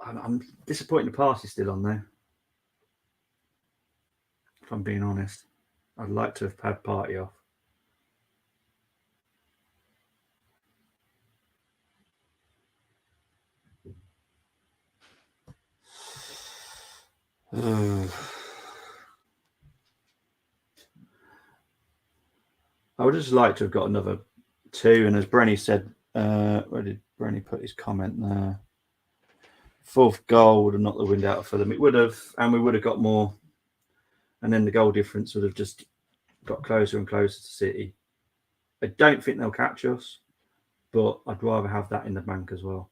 I'm disappointed the pass is still on there. If I'm being honest. I'd like to have had Party off. I would just like to have got another 2. And as Brenny said, where did Brenny put his comment there? Fourth goal would have knocked the wind out of Fulham. It would have, and we would have got more. And then the goal difference would have just got closer and closer to City. I don't think they'll catch us, but I'd rather have that in the bank as well.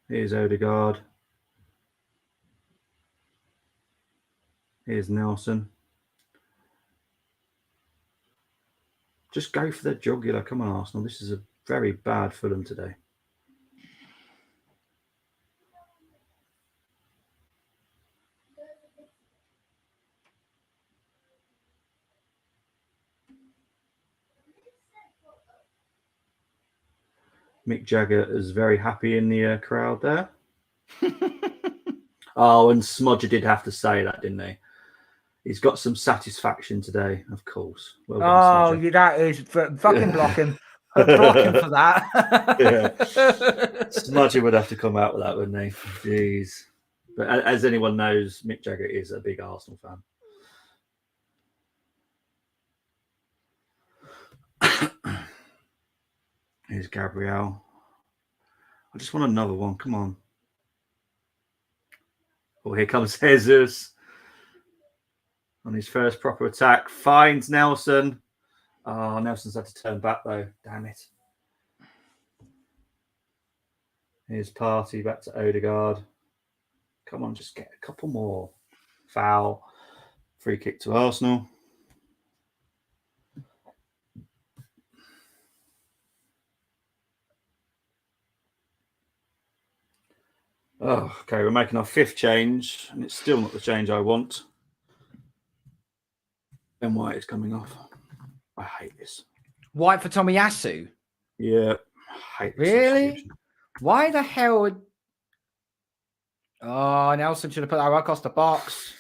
Here's Odegaard. Here's Nelson. Just go for the jugular. Come on, Arsenal. This is a very bad Fulham today. Mick Jagger is very happy in the crowd there. Oh, and Smodger did have to say that, didn't he? He's got some satisfaction today, of course. Well done, Smodger. That is fucking blocking. Blocking for that. Yeah. Smodger would have to come out with that, wouldn't he? Jeez. But as anyone knows, Mick Jagger is a big Arsenal fan. Here's Gabriel. I just want another one. Come on. Oh, here comes Jesus on his first proper attack. Finds Nelson. Oh, Nelson's had to turn back though. Damn it. Here's Party back to Odegaard. Come on, just get a couple more. Foul. Free kick to Arsenal. Oh, okay, we're making our fifth change, and it's still not the change I want. And White is coming off. I hate this. White for Tomiyasu? Yeah, I hate this. Really? Why the hell would... Oh, Nelson should have put that right across the box.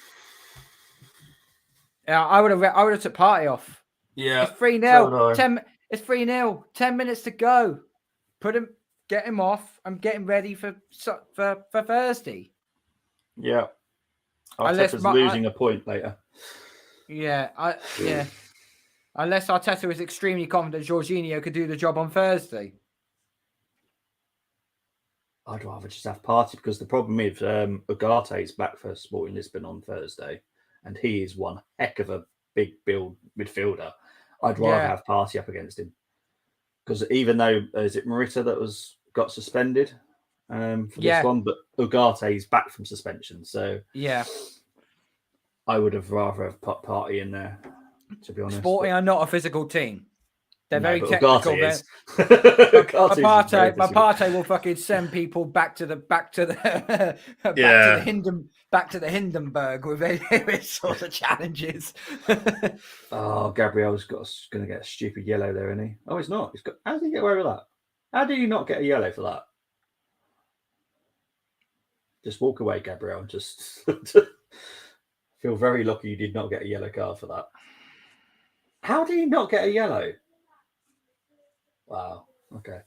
Yeah, I would have took Party off. Yeah. It's 3-0. It's 3-0. 10 minutes to go. Get him off. I'm getting ready for Thursday. Yeah. Arteta's losing a point later. Yeah, Unless Arteta is extremely confident Jorginho could do the job on Thursday. I'd rather just have Party because the problem is Ugarte is back for Sporting Lisbon on Thursday, and he is one heck of a big build midfielder. I'd rather have Party up against him because even though is it Morita that got suspended for this one, but Ugarte is back from suspension, so I would have rather have put Party in there. To be honest, Sporting are not a physical team. They're very technical. Partey will fucking send people back to the Hindenburg with various sorts of challenges. Oh, Gabriel's going to get a stupid yellow there, isn't he? Oh, he's not. How did he get away with that? How do you not get a yellow for that? Just walk away, Gabriel. Just feel very lucky you did not get a yellow card for that. How do you not get a yellow? Wow. Okay.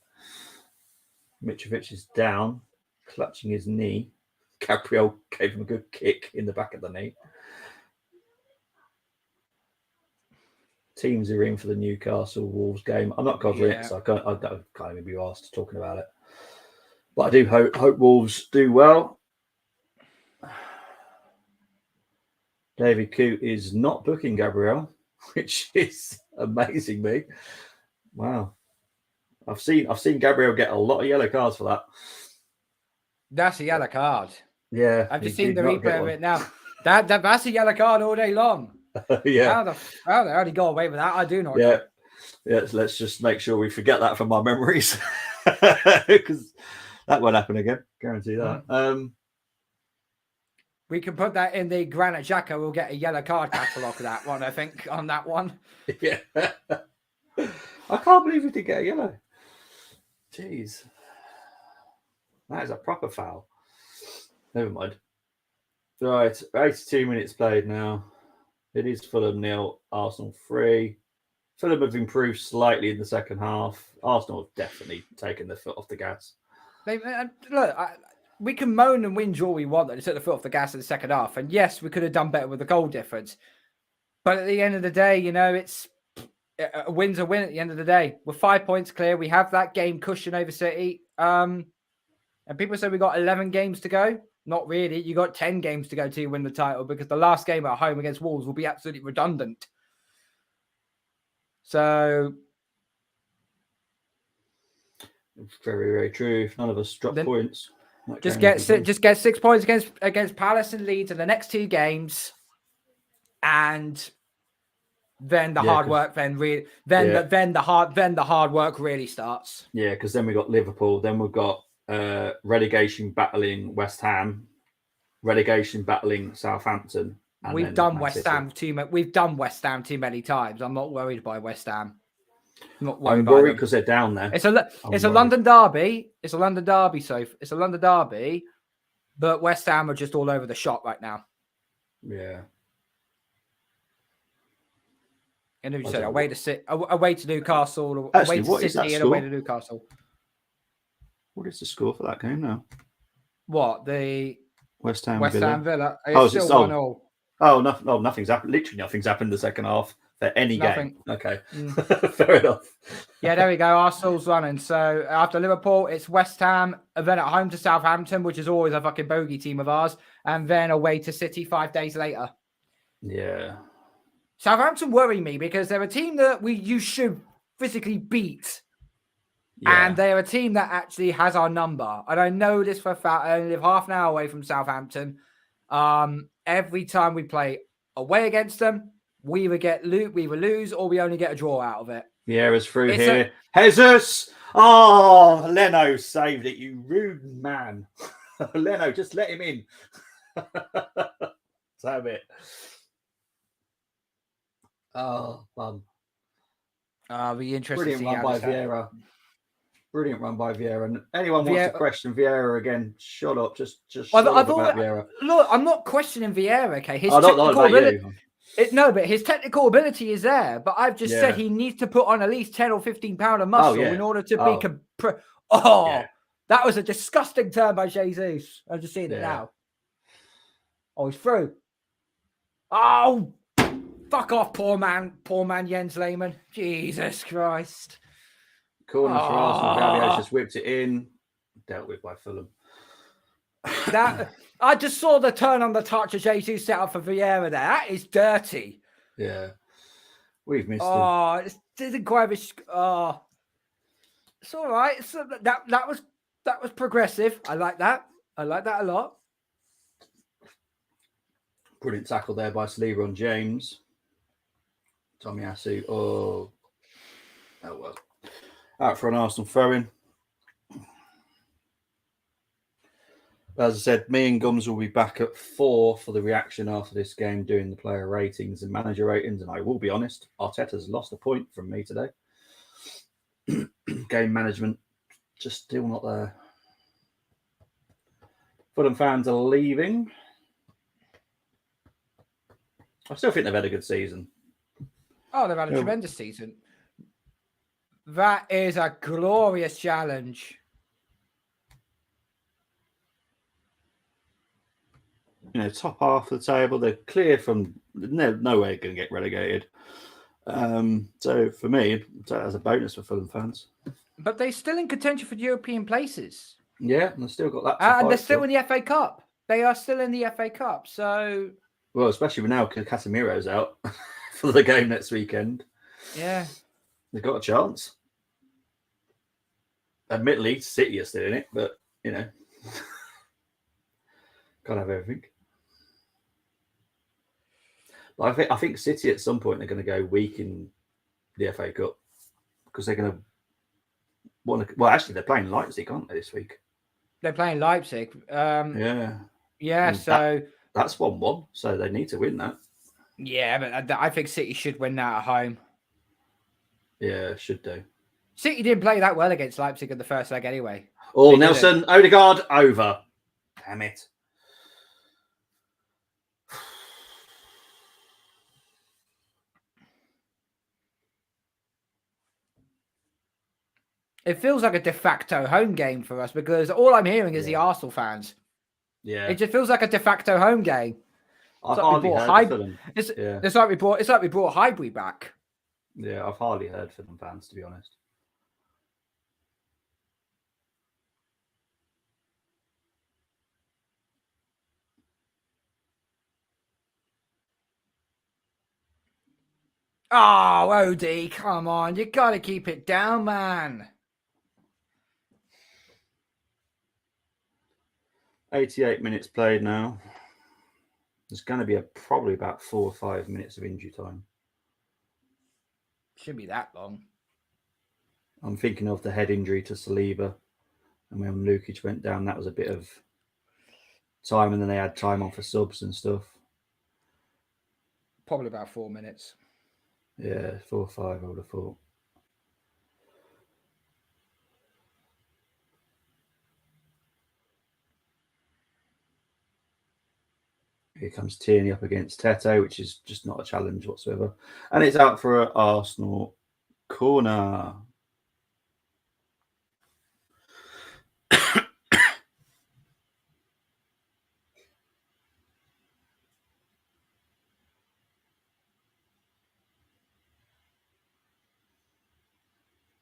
Mitrovic is down, clutching his knee. Gabriel gave him a good kick in the back of the knee. Teams are in for the Newcastle Wolves game. I'm not covering it, so I can't even be asked talking about it. But I do hope Wolves do well. David Coote is not booking Gabriel, which is amazing me. Wow. I've seen Gabriel get a lot of yellow cards for that. That's a yellow card. Yeah. I've just seen the replay of it now. That's a yellow card all day long. Yeah. How the hell did he go away with that? I do not know. Yeah, let's just make sure we forget that from our memories. Because that won't happen again. Guarantee that. We can put that in the Granite Xhaka. We'll get a yellow card catalogue of that one, I think, on that one. Yeah. I can't believe we did get a yellow. Jeez. That is a proper foul. Never mind. Right, 82 minutes played now. It is Fulham 0, Arsenal 3. Fulham have improved slightly in the second half. Arsenal have definitely taken their foot off the gas. We can moan and whinge all we want that they took the foot off the gas in the second half. And yes, we could have done better with the goal difference. But at the end of the day, it's a win's a win at the end of the day. We're 5 points clear. We have that game cushion over City. And people say we got 11 games to go. Not really. You got 10 games to go to win the title because the last game at home against Wolves will be absolutely redundant. So very, very true. If none of us drop points, just get 6 points against Palace and Leeds in the next 2 games, and then the hard work then the hard work really starts. Yeah, because then we got Liverpool, then we've got relegation battling West Ham, relegation battling Southampton. We've done West Ham too many times. I'm not worried by West Ham. I'm worried because they're down there. It's a London derby. It's a London derby. So it's a London derby, but West Ham are just all over the shop right now. Yeah. And as you said, away to Newcastle, Actually, away to City, and away to Newcastle. What is the score for that game now? What, the West Ham Villa? It's still 1-1. Oh, nothing's happened. Literally nothing's happened in the second half for any game. Okay, fair enough. Yeah, there we go. Arsenal's running. So after Liverpool, it's West Ham, and then at home to Southampton, which is always a fucking bogey team of ours, and then away to City 5 days later. Yeah. Southampton worry me because they're a team that you should physically beat. Yeah. And they're a team that actually has our number. And I know this for a fact. I only live half an hour away from Southampton. Every time we play away against them, we either lose or we only get a draw out of it. Vieira's through here. Jesus! Oh, Leno saved it, you rude man. Leno, just let him in. Let's have it. Oh, bum. Be interesting. Brilliant run by Vieira. Brilliant run by Vieira. And anyone wants to question Vieira again, shut up. Just shut up about Vieira. Look, I'm not questioning Vieira, okay? I don't know about you. But his technical ability is there. But I've just said he needs to put on at least 10 or 15 pounds of muscle in order to be... That was a disgusting turn by Jesus. I'm just seeing it now. Oh, he's through. Oh, fuck off, poor man Jens Lehmann. Jesus Christ. Corner for Arsenal. Gabio's just whipped it in. Dealt with by Fulham. I just saw the turn on the touch of Jesus set up for Vieira there. That is dirty. Yeah. We've missed him. Oh, it didn't quite be... Oh. It's all right. So that was progressive. I like that. I like that a lot. Brilliant tackle there by Saliba on James. Tomiyasu. Oh well. Out for an Arsenal throw-in. As I said, me and Gums will be back at 4 for the reaction after this game, doing the player ratings and manager ratings. And I will be honest, Arteta's lost a point from me today. Game management, just still not there. Fulham fans are leaving. I still think they've had a good season. Oh, they've had a tremendous season. That is a glorious challenge. Top half of the table. They're clear from no way going to get relegated. So for me, that's a bonus for Fulham fans. But they're still in contention for European places. Yeah, and they've still got that. And they're still in the FA Cup. They are still in the FA Cup. So, well, especially with now Casemiro's out for the game next weekend. Yeah, they've got a chance. Admittedly, City are still in it, but can't have everything. But I think City at some point are going to go weak in the FA Cup because they're going to want to. Well, actually, they're playing Leipzig, aren't they, this week? They're playing Leipzig. Yeah. So that's 1-1. So they need to win that. Yeah, but I think City should win that at home. Yeah, should do. City didn't play that well against Leipzig in the first leg anyway. Oh, Nelson, Odegaard, over. Damn it. It feels like a de facto home game for us because all I'm hearing is the Arsenal fans. Yeah. It just feels like a de facto home game. It's like we brought Highbury back. Yeah, I've hardly heard Fulham fans, to be honest. Oh, OD, come on. You got to keep it down, man. 88 minutes played now. There's going to be probably about 4 or 5 minutes of injury time. Shouldn't be that long. I'm thinking of the head injury to Saliba. And when Lukic went down, that was a bit of time. And then they had time on for subs and stuff. Probably about 4 minutes. Yeah, 4 or 5, I would have thought. Here comes Tierney up against Tete, which is just not a challenge whatsoever. And it's out for an Arsenal corner.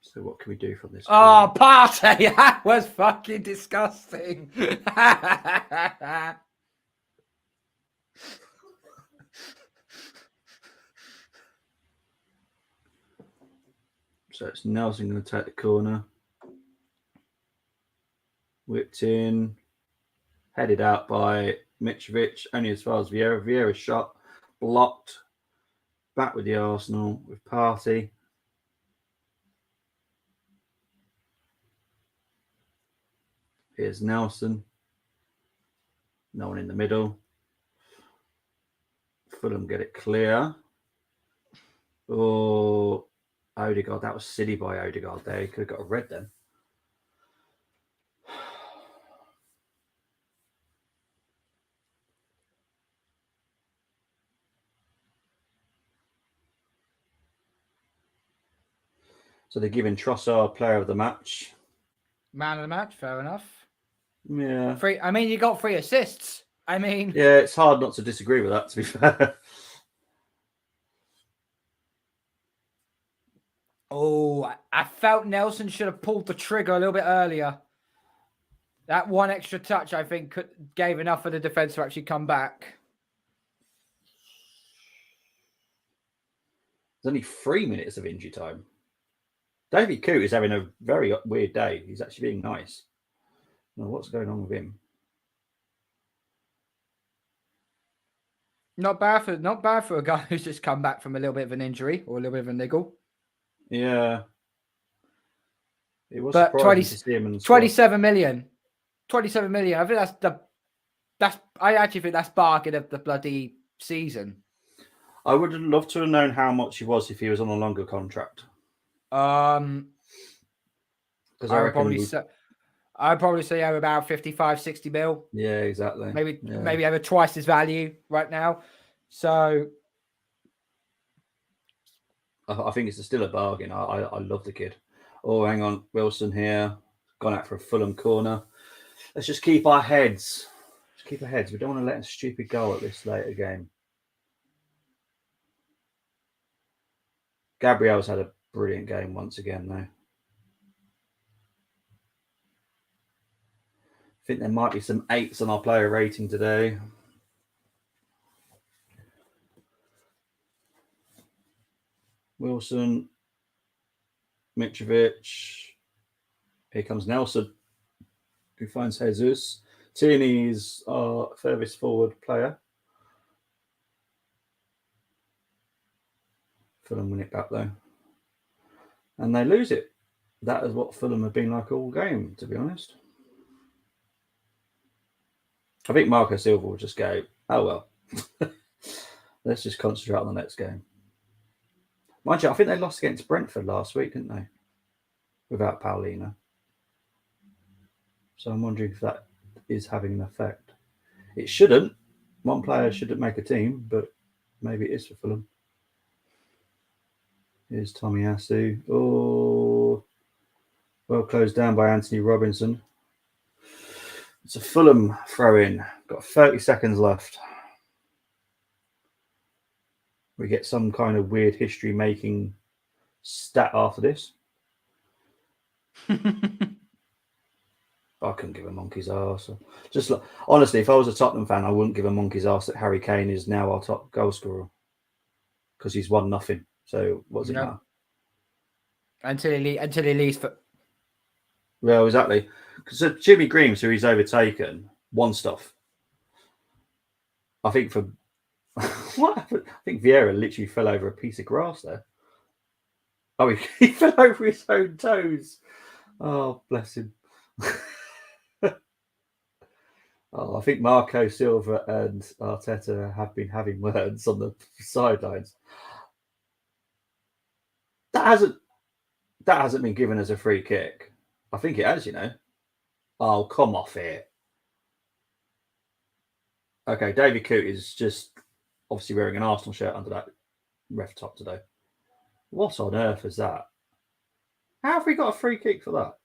So what can we do from this? Oh, Partey! That was fucking disgusting. So it's Nelson going to take the corner. Whipped in. Headed out by Mitrovic. Only as far as Vieira. Vieira's shot. Blocked. Back with the Arsenal. With Partey. Here's Nelson. No one in the middle. Fulham get it clear. Oh, Odegaard. That was silly by Odegaard there. He could have got a red then. So they're giving Trossard player of the match. Man of the match, fair enough. Yeah. You got 3 assists. Yeah, it's hard not to disagree with that, to be fair. Oh, I felt Nelson should have pulled the trigger a little bit earlier. That one extra touch, I think, gave enough for the defence to actually come back. There's only 3 minutes of injury time. Davy Coote is having a very weird day. He's actually being nice. Now, what's going on with him? Not bad for a guy who's just come back from a little bit of an injury or a little bit of a niggle. Yeah. It was but surprising to see him in the squad. 27 million. 27 million. I think I actually think that's bargain of the bloody season. I would have loved to have known how much he was if he was on a longer contract. Because I'd probably say about 55, 60 mil. Yeah, exactly. Maybe over twice his value right now. So I think it's still a bargain. I love the kid. Oh, hang on. Wilson here. Gone out for a Fulham corner. Let's just keep our heads. Just keep our heads. We don't want to let a stupid goal at this later game. Gabriel's had a brilliant game once again, though. I think there might be some 8s on our player rating today. Wilson, Mitrovic. Here comes Nelson, who finds Jesus. Tierney's our furthest forward player. Fulham win it back, though. And they lose it. That is what Fulham have been like all game, to be honest. I think Marco Silva will just go, oh, well. Let's just concentrate on the next game. Mind you, I think they lost against Brentford last week, didn't they? Without Paulino. So I'm wondering if that is having an effect. It shouldn't. One player shouldn't make a team, but maybe it is for Fulham. Here's Tomiyasu. Oh, well closed down by Anthony Robinson. It's a Fulham throw-in. Got 30 seconds left. We get some kind of weird history-making stat after this. I couldn't give a monkey's arse. Just like, honestly, if I was a Tottenham fan, I wouldn't give a monkey's arse that Harry Kane is now our top goal scorer because he's 1-0. So what does it No. matter? Until he leaves for. Well, exactly. So Jimmy Green, who he's overtaken, won stuff. I think for what happened? I think Vieira literally fell over a piece of grass there. Oh, he fell over his own toes. Oh, bless him. Oh, I think Marco Silva and Arteta have been having words on the sidelines. That hasn't been given as a free kick. I think it has, you know. Oh, come off it. Okay, David Coote is just obviously wearing an Arsenal shirt under that ref top today. What on earth is that? How have we got a free kick for that?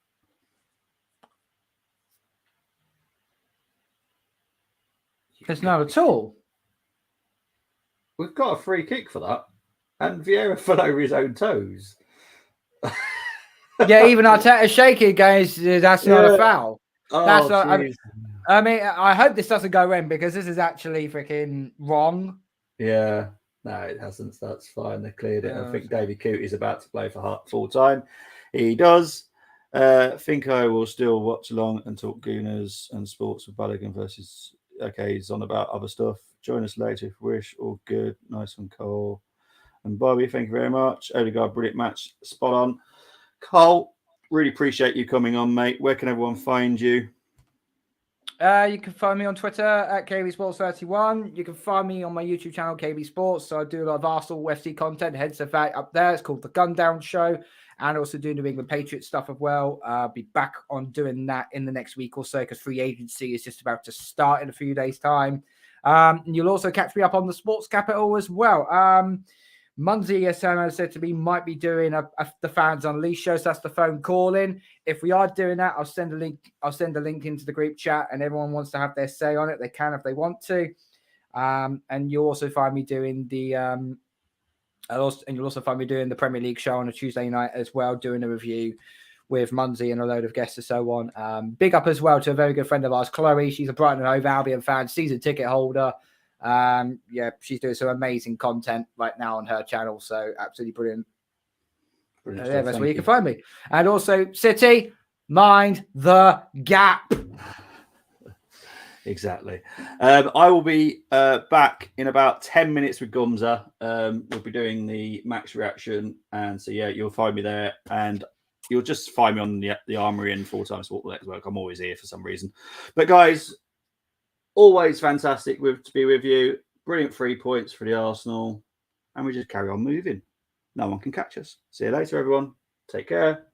There's no at all. We've got a free kick for that. And Vieira fell over his own toes. Yeah, even Arteta shaking goes, that's not a foul. That's not. I mean, I hope this doesn't go in because this is actually freaking wrong. Yeah, no, it hasn't. So that's fine. They cleared it. I think David Coote is about to play for full time. He does. Think I will still watch along and talk Gooners and sports with Balogun versus. Okay, he's on about other stuff. Join us later if you wish. All good. Nice one, Cole. And Bobby, thank you very much. Odegaard, brilliant match. Spot on. Cole, really appreciate you coming on, mate. Where can everyone find you? You can find me on Twitter at KBSports31. You can find me on my YouTube channel, KB Sports. So I do a lot of Arsenal FC content, hence the fact up there. It's called The Gun Down Show. And also do New England Patriots stuff as well. I'll be back on doing that in the next week or so because free agency is just about to start in a few days' time. And you'll also catch me up on the Sports Capital as well. Munzie, as Sam said to me, might be doing the Fans Unleashed show. So that's the phone call in. If we are doing that, I'll send a link. I'll send a link into the group chat, and everyone wants to have their say on it. They can if they want to. And you'll also find me doing the you'll also find me doing the Premier League show on a Tuesday night as well, doing a review with Munzie and a load of guests and so on. Big up as well to a very good friend of ours, Chloe. She's a Brighton and Hove Albion fan, season ticket holder. Yeah, she's doing some amazing content right now on her channel, so absolutely brilliant. Yeah, that's where you can find me. And also, City, mind the gap. Exactly. I will be back in about 10 minutes with Gumza. We'll be doing the Max reaction, and so yeah, you'll find me there, and you'll just find me on the Armory and Full-Time Sport Network. I'm always here for some reason, but guys, always fantastic to be with you. Brilliant 3 points for the Arsenal. And we just carry on moving. No one can catch us. See you later, everyone. Take care.